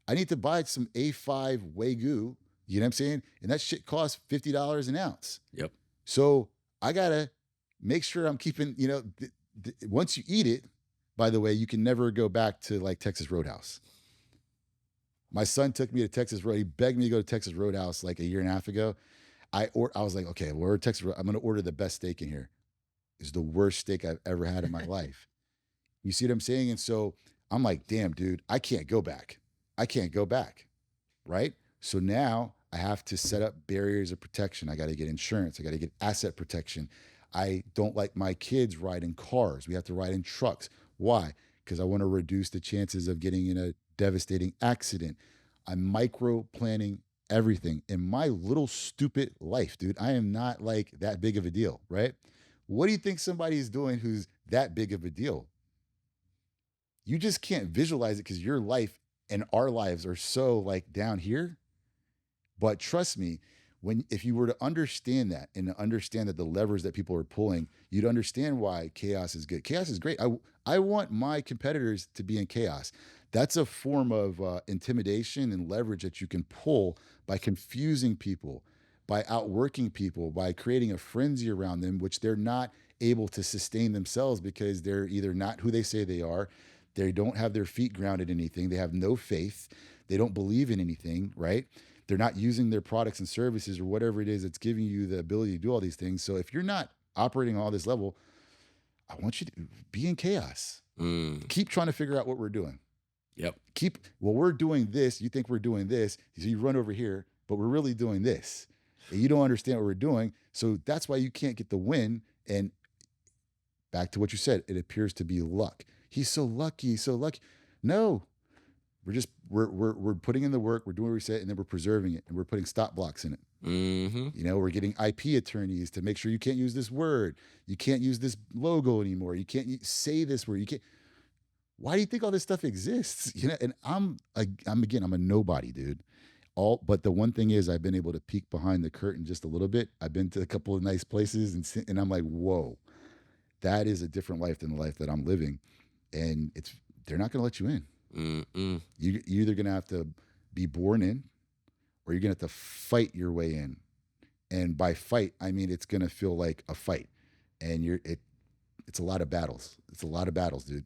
I need to buy some A5 Wagyu. You know what I'm saying? And that shit costs $50 an ounce. Yep. So I gotta make sure I'm keeping. Once you eat it, by the way, you can never go back to like Texas Roadhouse. My son took me to Texas Road. He begged me to go to Texas Roadhouse like a year and a half ago. I was like, okay, we're Texas. I'm going to order the best steak in here. It's the worst steak I've ever had in my life. You see what I'm saying? And so I'm like, damn, dude, I can't go back. I can't go back. Right? So now I have to set up barriers of protection. I got to get insurance. I got to get asset protection. I don't like my kids riding cars. We have to ride in trucks. Why? Because I want to reduce the chances of getting in a devastating accident. I'm micro planning everything in my little stupid life, dude. I am not like that big of a deal, right? What do you think somebody is doing who's that big of a deal? You just can't visualize it because your life and our lives are so like down here. But trust me, if you were to understand that and understand that the levers that people are pulling, you'd understand why chaos is good. Chaos is great. I want my competitors to be in chaos. That's a form of intimidation and leverage that you can pull by confusing people, by outworking people, by creating a frenzy around them, which they're not able to sustain themselves because they're either not who they say they are, they don't have their feet grounded in anything, they have no faith, they don't believe in anything, right? They're not using their products and services or whatever it is that's giving you the ability to do all these things. So if you're not operating on all this level, I want you to be in chaos. Keep trying to figure out what we're doing. Yep. We're doing this. You think we're doing this. So you run over here, but we're really doing this. And you don't understand what we're doing. So that's why you can't get the win. And back to what you said, it appears to be luck. He's so lucky. He's so lucky. No, we're putting in the work. We're doing what we said, and then we're preserving it, and we're putting stop blocks in it. Mm-hmm. We're getting IP attorneys to make sure you can't use this word. You can't use this logo anymore. You can't say this word. You can't. Why do you think all this stuff exists? And I'm a nobody, dude. But the one thing is, I've been able to peek behind the curtain just a little bit. I've been to a couple of nice places, and I'm like, whoa, that is a different life than the life that I'm living, and they're not going to let you in. You're either going to have to be born in, or you're going to have to fight your way in. And by fight, I mean it's going to feel like a fight, and it's a lot of battles. It's a lot of battles, dude.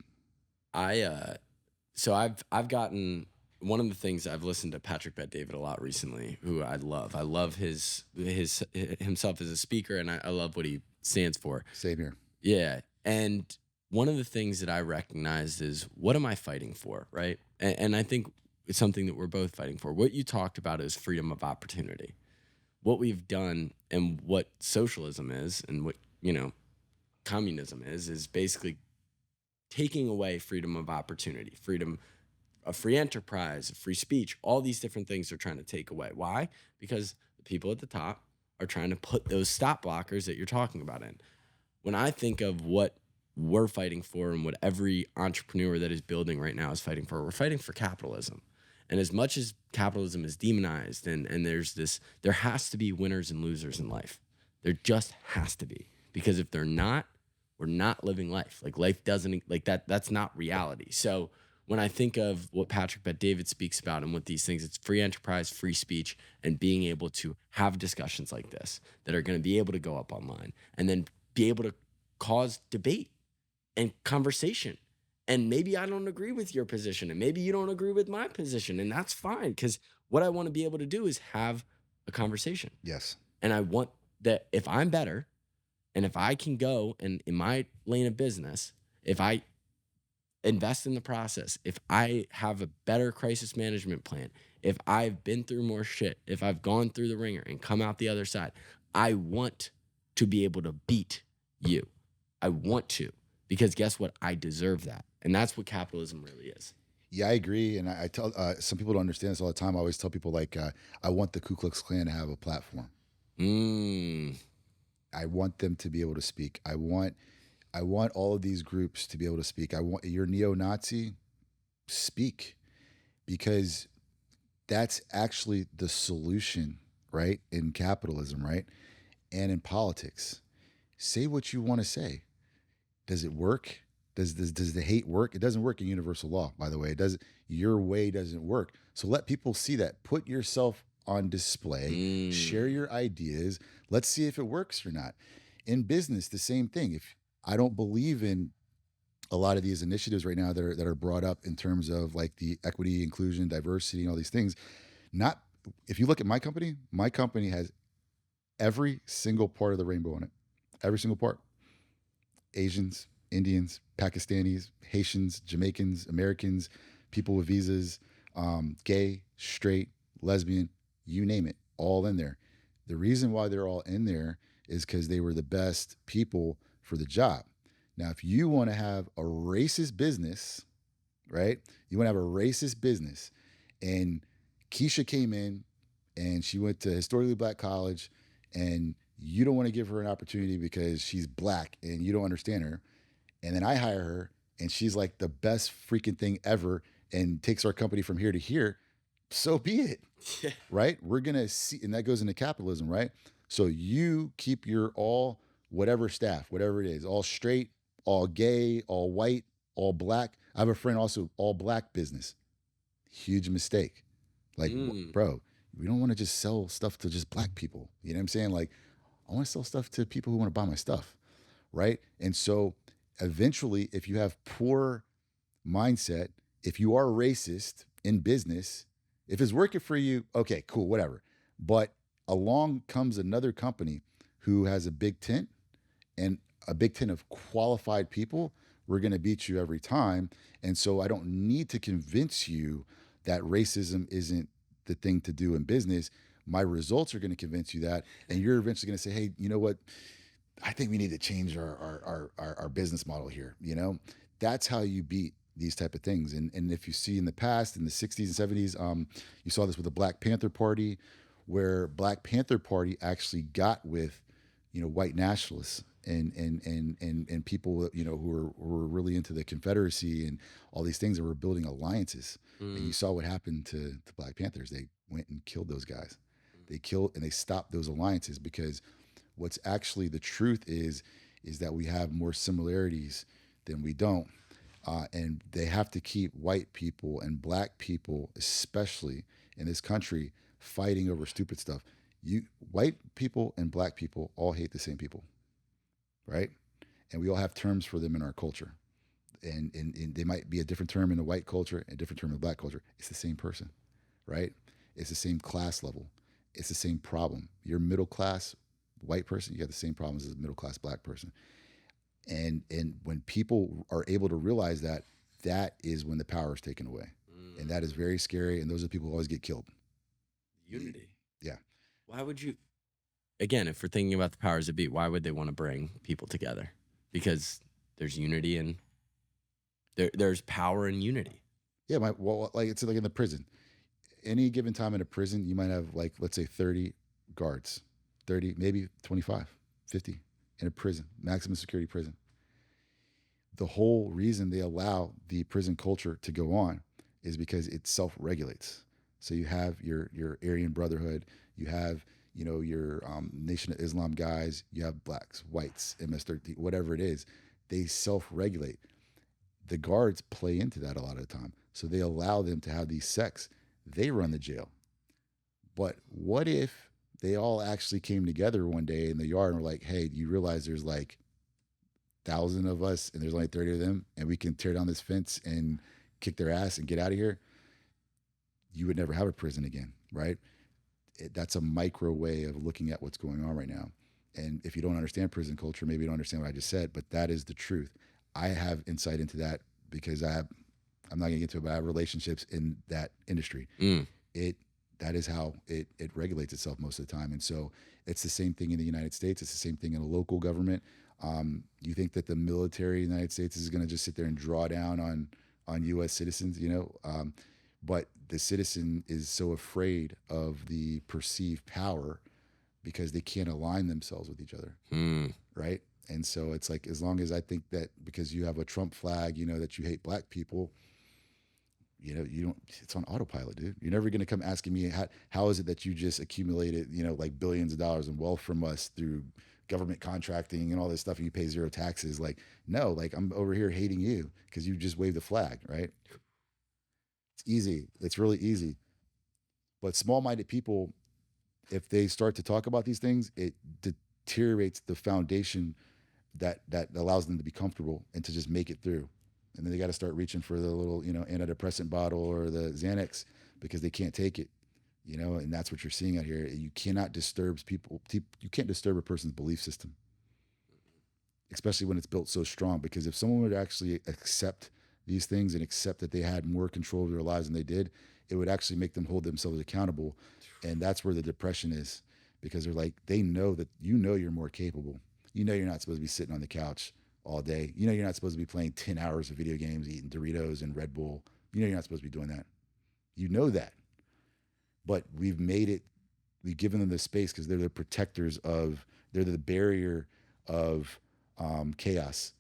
So I've gotten, one of the things, I've listened to Patrick Bet-David a lot recently, who I love. I love himself as a speaker, and I love what he stands for. Same here. Yeah. And one of the things that I recognized is, what am I fighting for, right? And I think it's something that we're both fighting for. What you talked about is freedom of opportunity. What we've done and what socialism is and what, communism is basically taking away freedom of opportunity, freedom of free enterprise, of free speech, all these different things they're trying to take away. Why? Because the people at the top are trying to put those stop blockers that you're talking about in. When I think of what we're fighting for and what every entrepreneur that is building right now is fighting for, we're fighting for capitalism. And as much as capitalism is demonized and there has to be winners and losers in life. There just has to be. Because if they're not, we're not living life. Like life doesn't, like that's not reality. So when I think of what Patrick Bet-David speaks about and what these things, it's free enterprise, free speech, and being able to have discussions like this that are going to be able to go up online and then be able to cause debate and conversation. And maybe I don't agree with your position, and maybe you don't agree with my position, and that's fine, because what I want to be able to do is have a conversation. Yes. And I want that if I'm better and if I can go and in my lane of business, if I invest in the process, if I have a better crisis management plan, if I've been through more shit, if I've gone through the ringer and come out the other side, I want to be able to beat you. I want to, because guess what? I deserve that. And that's what capitalism really is. Yeah, I agree. And I tell some people don't understand this all the time. I always tell people like, I want the Ku Klux Klan to have a platform. I want them to be able to speak. I want all of these groups to be able to speak. I want your neo-Nazi, speak, because that's actually the solution, right? In capitalism, right? And in politics. Say what you want to say. Does it work? Does the hate work? It doesn't work in universal law, by the way. It doesn't. Your way doesn't work. So let people see that. Put yourself on display. Share your ideas. Let's see if it works or not. In business, the same thing. If I don't believe in a lot of these initiatives right now that are brought up in terms of like the equity, inclusion, diversity, and all these things, not if you look at my company has every single part of the rainbow in it. Every single part. Asians, Indians, Pakistanis, Haitians, Jamaicans, Americans, people with visas, gay, straight, lesbian, you name it, all in there. The reason why they're all in there is because they were the best people for the job. Now, if you want to have a racist business, right? You want to have a racist business, and Keisha came in and she went to historically black college, and you don't want to give her an opportunity because she's black and you don't understand her. And then I hire her and she's like the best freaking thing ever and takes our company from here to here. So be it. Yeah. Right? We're going to see, and that goes into capitalism, right? So you keep your all whatever staff, whatever it is, all straight, all gay, all white, all black. I have a friend also, all black business. Huge mistake. Like, bro, we don't want to just sell stuff to just black people. You know what I'm saying? Like, I want to sell stuff to people who want to buy my stuff, right? And so eventually, if you have poor mindset, if you are racist in business, if it's working for you, okay, cool, whatever. But along comes another company who has a big tent and a big tent of qualified people, we're going to beat you every time. And so I don't need to convince you that racism isn't the thing to do in business. My results are going to convince you that, and you're eventually going to say, hey, you know what? I think we need to change our business model here. You know, that's how you beat these type of things. And if you see in the past, in the 60s and 70s, you saw this with the Black Panther Party, where Black Panther Party actually got with, you know, white nationalists and people, you know, who were really into the Confederacy and all these things that were building alliances. And you saw what happened to the Black Panthers. They went and killed those guys. They killed and they stopped those alliances, because what's actually the truth is that we have more similarities than we don't. And they have to keep white people and black people, especially in this country, fighting over stupid stuff. White people and black people all hate the same people, right? And we all have terms for them in our culture. And they might be a different term in the white culture, a different term in the black culture. It's the same person, right? It's the same class level. It's the same problem. You're middle class white person, you have the same problems as a middle class black person. And when people are able to realize that, that is when the power is taken away. And that is very scary. And those are the people who always get killed. Unity. Yeah. Why would you, again, if we're thinking about the powers that be, why would they want to bring people together? Because there's unity and there's power in unity. Yeah. Like it's like in the prison. Any given time in a prison, you might have, like, let's say 30 guards, 30, maybe 25, 50 in a prison, maximum security prison. The whole reason they allow the prison culture to go on is because it self-regulates. So you have your Aryan Brotherhood, you have your Nation of Islam guys, you have blacks, whites, MS-13, whatever it is. They self-regulate. The guards play into that a lot of the time, so they allow them to have these sects. They run the jail. But what if they all actually came together one day in the yard and were like, "Hey, do you realize there's like 1,000 of us and there's only 30 of them, and we can tear down this fence and kick their ass and get out of here?" You would never have a prison again, right? That's a micro way of looking at what's going on right now. And if you don't understand prison culture, maybe you don't understand what I just said, but that is the truth. I have insight into that because I'm not going to get to it, but I have relationships in that industry. It that is how it regulates itself most of the time. And so it's the same thing in the United States. It's the same thing in a local government. You think that the military in the United States is going to just sit there and draw down on U.S. citizens, but the citizen is so afraid of the perceived power because they can't align themselves with each other, right? And so it's like, as long as I think that because you have a Trump flag, that you hate black people, you don't, it's on autopilot, dude. You're never going to come asking me, how is it that you just accumulated, like billions of dollars in wealth from us through government contracting and all this stuff, and you pay zero taxes? Like, no, like I'm over here hating you because you just waved a flag, right? It's easy. It's really easy. But small-minded people, if they start to talk about these things, it deteriorates the foundation that allows them to be comfortable and to just make it through. And then they got to start reaching for the little, antidepressant bottle or the Xanax because they can't take it, and that's what you're seeing out here. You cannot disturb people. You can't disturb a person's belief system, especially when it's built so strong. Because if someone would actually accept these things and accept that they had more control of their lives than they did, it would actually make them hold themselves accountable. And that's where the depression is, because they're like, they know that you're more capable. You're not supposed to be sitting on the couch all day. You're not supposed to be playing 10 hours of video games, eating Doritos and Red Bull. You're not supposed to be doing that. You know that. But we've given them the space because they're the protectors they're the barrier of chaos.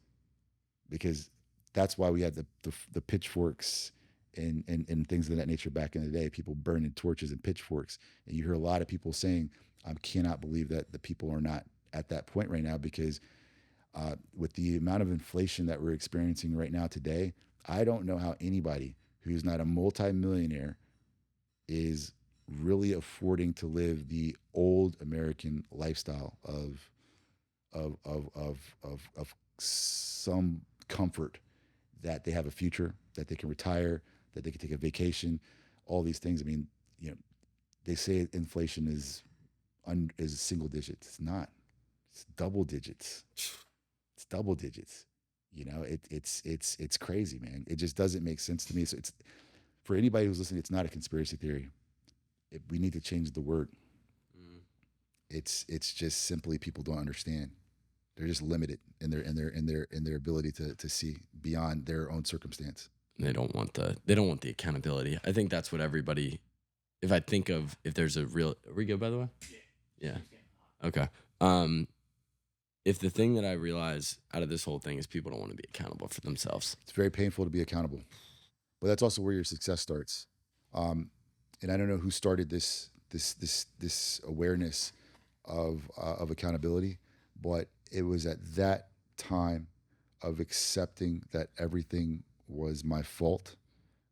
Because that's why we had the pitchforks and things of that nature back in the day. People burning torches and pitchforks. And you hear a lot of people saying, I cannot believe that the people are not at that point right now, because with the amount of inflation that we're experiencing right now today, I don't know how anybody who's not a multimillionaire is really affording to live the old American lifestyle of some comfort, that they have a future, that they can retire, that they can take a vacation, all these things. I mean, they say inflation is single digits. It's not. It's double digits. It's double digits. It's crazy, man. It just doesn't make sense to me. So it's, for anybody who's listening, it's not a conspiracy theory. We need to change the word. It's just simply people don't understand. They're just limited in their ability to see beyond their own circumstance. They don't want the accountability. I think that's what everybody. If there's a real, are we good, by the way? Yeah. Okay. If the thing that I realize out of this whole thing is people don't want to be accountable for themselves. It's very painful to be accountable, but that's also where your success starts. And I don't know who started this awareness of accountability, but it was at that time of accepting that everything was my fault,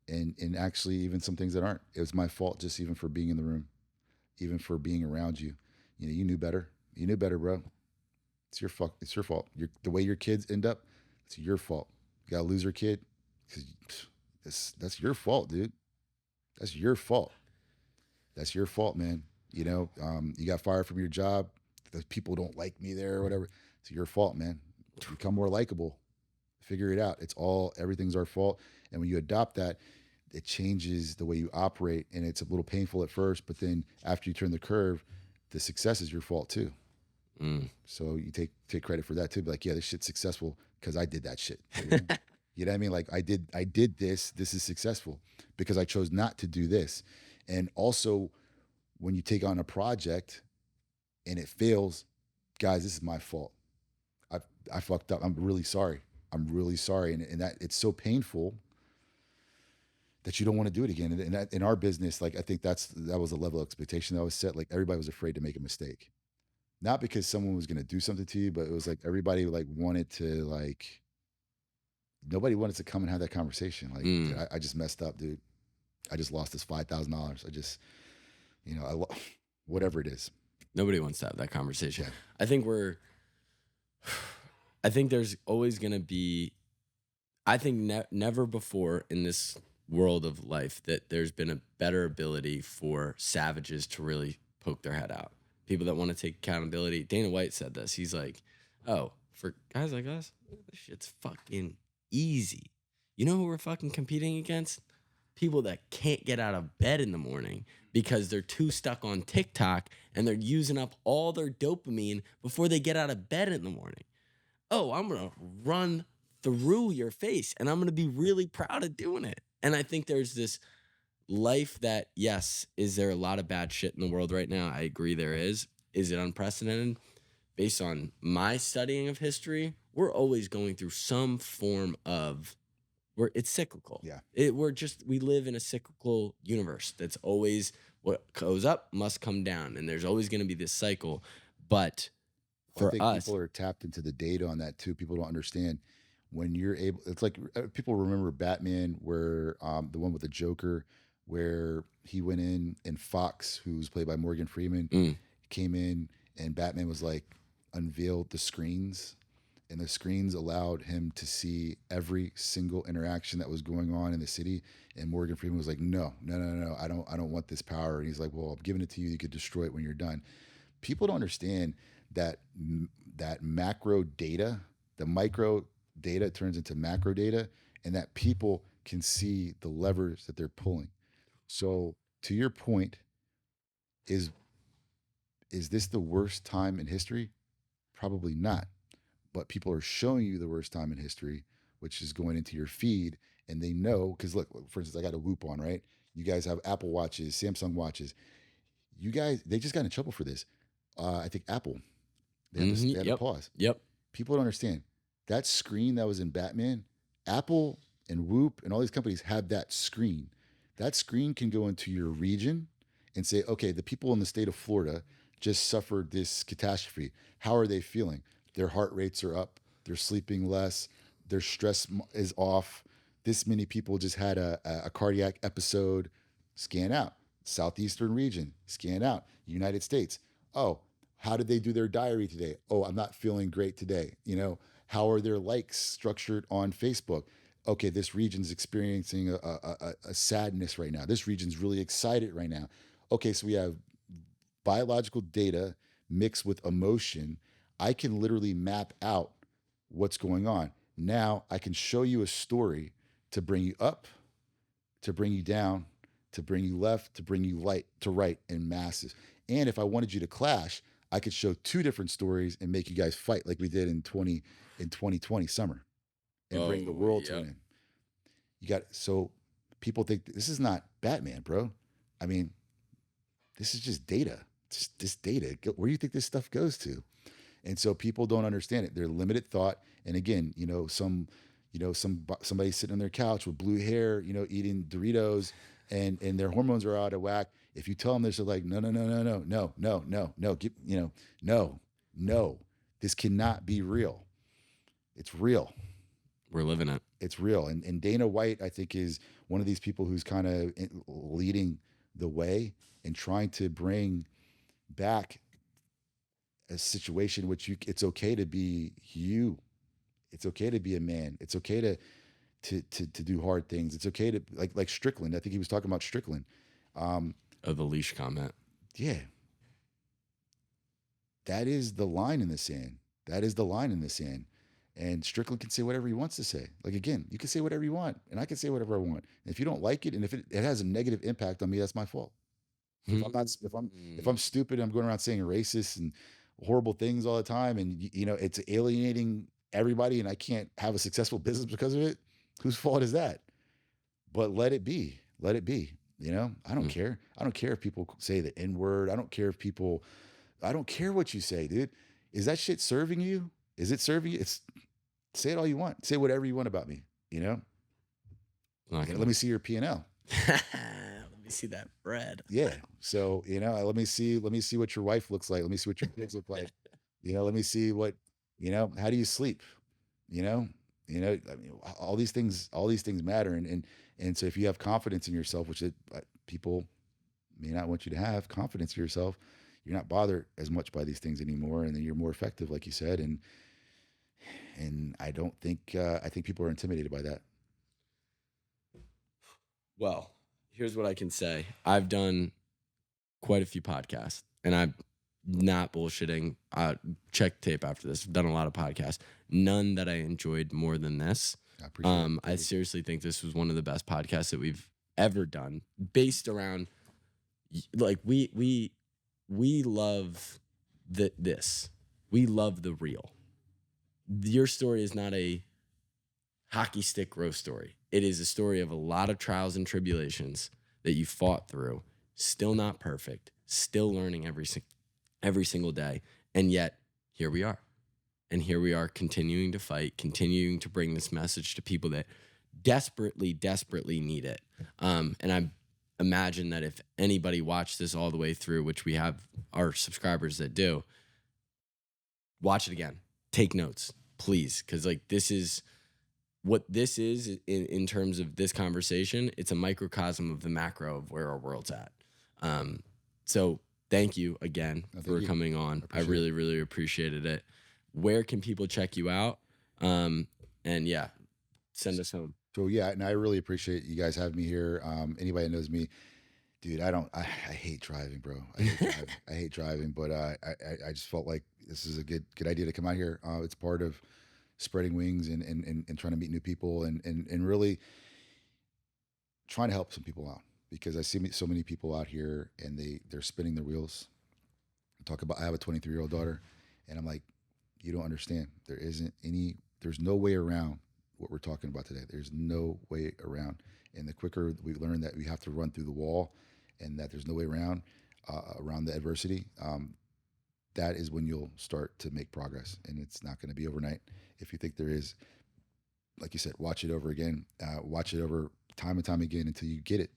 and actually even some things that aren't. It was my fault just even for being in the room, even for being around you. You knew better. You knew better, bro. It's your fault. It's your fault. The way your kids end up, it's your fault. You gotta lose your kid because that's your fault, dude. That's your fault. That's your fault, man. You got fired from your job. The people don't like me there or whatever. It's your fault, man. Become more likable. Figure it out. Everything's our fault. And when you adopt that, it changes the way you operate. And it's a little painful at first, but then after you turn the curve, the success is your fault too. So you take credit for that too. Be like, yeah, this shit's successful because I did that shit. You know what I mean? Like I did this. This is successful because I chose not to do this. And also, when you take on a project and it fails, guys, this is my fault. I fucked up. I'm really sorry. I'm really sorry. And that it's so painful that you don't want to do it again. And that, in our business, like I think that was a level of expectation that was set. Like everybody was afraid to make a mistake, not because someone was going to do something to you, but it was like everybody like wanted to like nobody wanted to come and have that conversation. Like I just messed up, dude. I just lost this $5,000. I just, whatever it is. Nobody wants to have that conversation. Yeah. I think there's always going to be, I think never before in this world of life that there's been a better ability for savages to really poke their head out. People that want to take accountability. Dana White said this. He's like, oh, for guys like us, this shit's fucking easy. You know who we're fucking competing against? People that can't get out of bed in the morning because they're too stuck on TikTok and they're using up all their dopamine before they get out of bed in the morning. Oh, I'm going to run through your face and I'm going to be really proud of doing it. And I think there's this life that, yes, is there a lot of bad shit in the world right now? I agree there is. Is it unprecedented? Based on my studying of history, we're always going through some form of it's cyclical. Yeah. We live in a cyclical universe. That's always what goes up must come down. And there's always going to be this cycle. But I think people are tapped into the data on that too. People don't understand when you're able, it's like people remember Batman where the one with the Joker, where he went in and Fox, who's played by Morgan Freeman, came in and Batman was like unveiled the screens. And the screens allowed him to see every single interaction that was going on in the city. And Morgan Freeman was like, no, I don't want this power. And he's like, well, I'm giving it to you. You could destroy it when you're done. People don't understand that macro data, the micro data turns into macro data, and that people can see the levers that they're pulling. So to your point, is this the worst time in history? Probably not. But people are showing you the worst time in history, which is going into your feed, and they know, because look, for instance, I got a Whoop on, right? You guys have Apple Watches, Samsung watches. You guys, they just got in trouble for this. I think Apple, they had to pause. Yep. People don't understand. That screen that was in Batman, Apple and Whoop and all these companies have that screen. That screen can go into your region and say, okay, the people in the state of Florida just suffered this catastrophe. How are they feeling? Their heart rates are up. They're sleeping less. Their stress is off. This many people just had a cardiac episode. Scan out. Southeastern region. Scan out. United States. Oh, how did they do their diary today? Oh, I'm not feeling great today. How are their likes structured on Facebook? Okay, this region's experiencing a sadness right now. This region's really excited right now. Okay, so we have biological data mixed with emotion. I can literally map out what's going on. Now I can show you a story to bring you up, to bring you down, to bring you left, to bring you right in masses. And if I wanted you to clash, I could show two different stories and make you guys fight like we did in 2020 summer and bring the world to an end. So people think this is not Batman, bro. I mean, this is just data. Just this data. Where do you think this stuff goes to? And so people don't understand it. They're limited thought. And again, somebody sitting on their couch with blue hair, eating Doritos and their hormones are out of whack. If you tell them this, they're like, no, this cannot be real. It's real. We're living it. It's real. And Dana White, I think, is one of these people who's kind of leading the way and trying to bring back a situation in which it's okay to be you. It's okay to be a man. It's okay to do hard things. It's okay to like Strickland. I think he was talking about Strickland. The leash comment. Yeah. That is the line in the sand. And Strickland can say whatever he wants to say. Like, again, you can say whatever you want, and I can say whatever I want. And if you don't like it, and if it has a negative impact on me, that's my fault. If I'm stupid, I'm going around saying racist and horrible things all the time, and it's alienating everybody, and I can't have a successful business because of it. Whose fault is that? But let it be. I don't care. I don't care if people say the N-word. I don't care what you say, dude. Is that shit serving you? Is it serving you? Say it all you want. Say whatever you want about me. Let me see your P&L. Let me see that bread. Yeah. So, let me see what your wife looks like. Let me see what your kids look like. Let me see what, how do you sleep? You know, I mean, all these things matter. And so if you have confidence in yourself, which people may not want you to have confidence in yourself, you're not bothered as much by these things anymore. And then you're more effective, like you said. And I don't think, I think people are intimidated by that. Well, here's what I can say. I've done quite a few podcasts, and I'm not bullshitting. Check tape after this. I've done a lot of podcasts. None that I enjoyed more than this. I appreciate it. I seriously think this was one of the best podcasts that we've ever done, based around like we love this. We love the real. Your story is not a hockey stick growth story. It is a story of a lot of trials and tribulations that you fought through, still not perfect, still learning every single day. And yet here we are. And here we are continuing to fight, continuing to bring this message to people that desperately, desperately need it. And I imagine that if anybody watched this all the way through, which we have our subscribers that do, watch it again. Take notes, please. Because like this is what this is in terms of this conversation. It's a microcosm of the macro of where our world's at. So thank you again for coming on. I really, really appreciated it. Where can people check you out? And yeah, send us home. So yeah, and I really appreciate you guys having me here. Anybody that knows me, dude, I hate driving, bro. I hate driving, but I just felt like this is a good idea to come out here. It's part of spreading wings and trying to meet new people and really trying to help some people out, because I see so many people out here and they're spinning their wheels. I have a 23-year-old daughter, and I'm like, you don't understand. There's no way around what we're talking about today. There's no way around. And the quicker we learn that we have to run through the wall and that there's no way around the adversity, that is when you'll start to make progress. And it's not going to be overnight. If you think there is, like you said, watch it over again. Watch it over time and time again until you get it,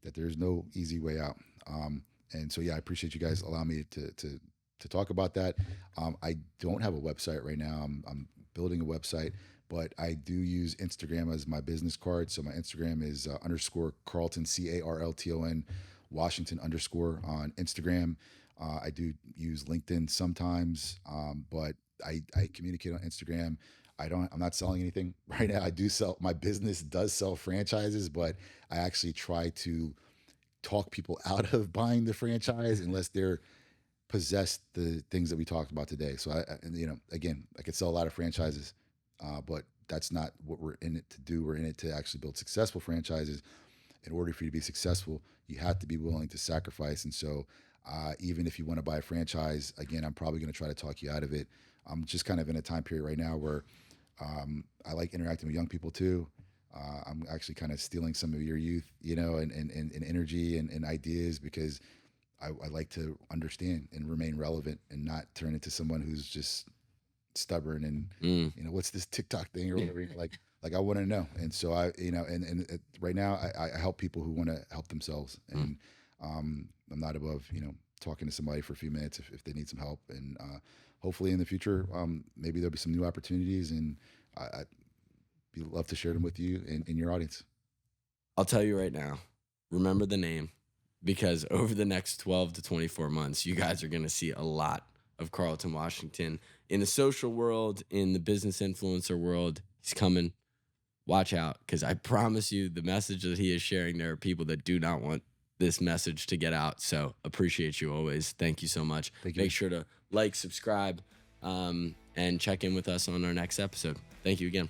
that there's no easy way out. And so, yeah, I appreciate you guys allowing me to talk about that. I don't have a website right now. I'm building a website, but I do use Instagram as my business card. So my Instagram is _ Carlton, CARLTON, Washington _ on Instagram. I do use LinkedIn sometimes, but I communicate on Instagram. I'm not selling anything right now. My business does sell franchises, but I actually try to talk people out of buying the franchise unless they're possess the things that we talked about today. So again, I could sell a lot of franchises, but that's not what we're in it to do. We're in it to actually build successful franchises. In order for you to be successful, you have to be willing to sacrifice. And so even if you want to buy a franchise, again, I'm probably going to try to talk you out of it. I'm just kind of in a time period right now where I like interacting with young people too. I'm actually kind of stealing some of your youth, and energy and ideas, because I like to understand and remain relevant and not turn into someone who's just stubborn and what's this TikTok thing or whatever. like I want to know. And so right now I help people who want to help themselves, and I'm not above talking to somebody for a few minutes if they need some help. And hopefully in the future, maybe there'll be some new opportunities, and I'd love to share them with you and your audience. I'll tell you right now, remember the name, because over the next 12 to 24 months, you guys are going to see a lot of Carlton Washington in the social world, in the business influencer world. He's coming. Watch out, because I promise you the message that he is sharing, there are people that do not want this message to get out. So appreciate you always. Thank you so much. Thank you. Make sure to like, subscribe, and check in with us on our next episode. Thank you again.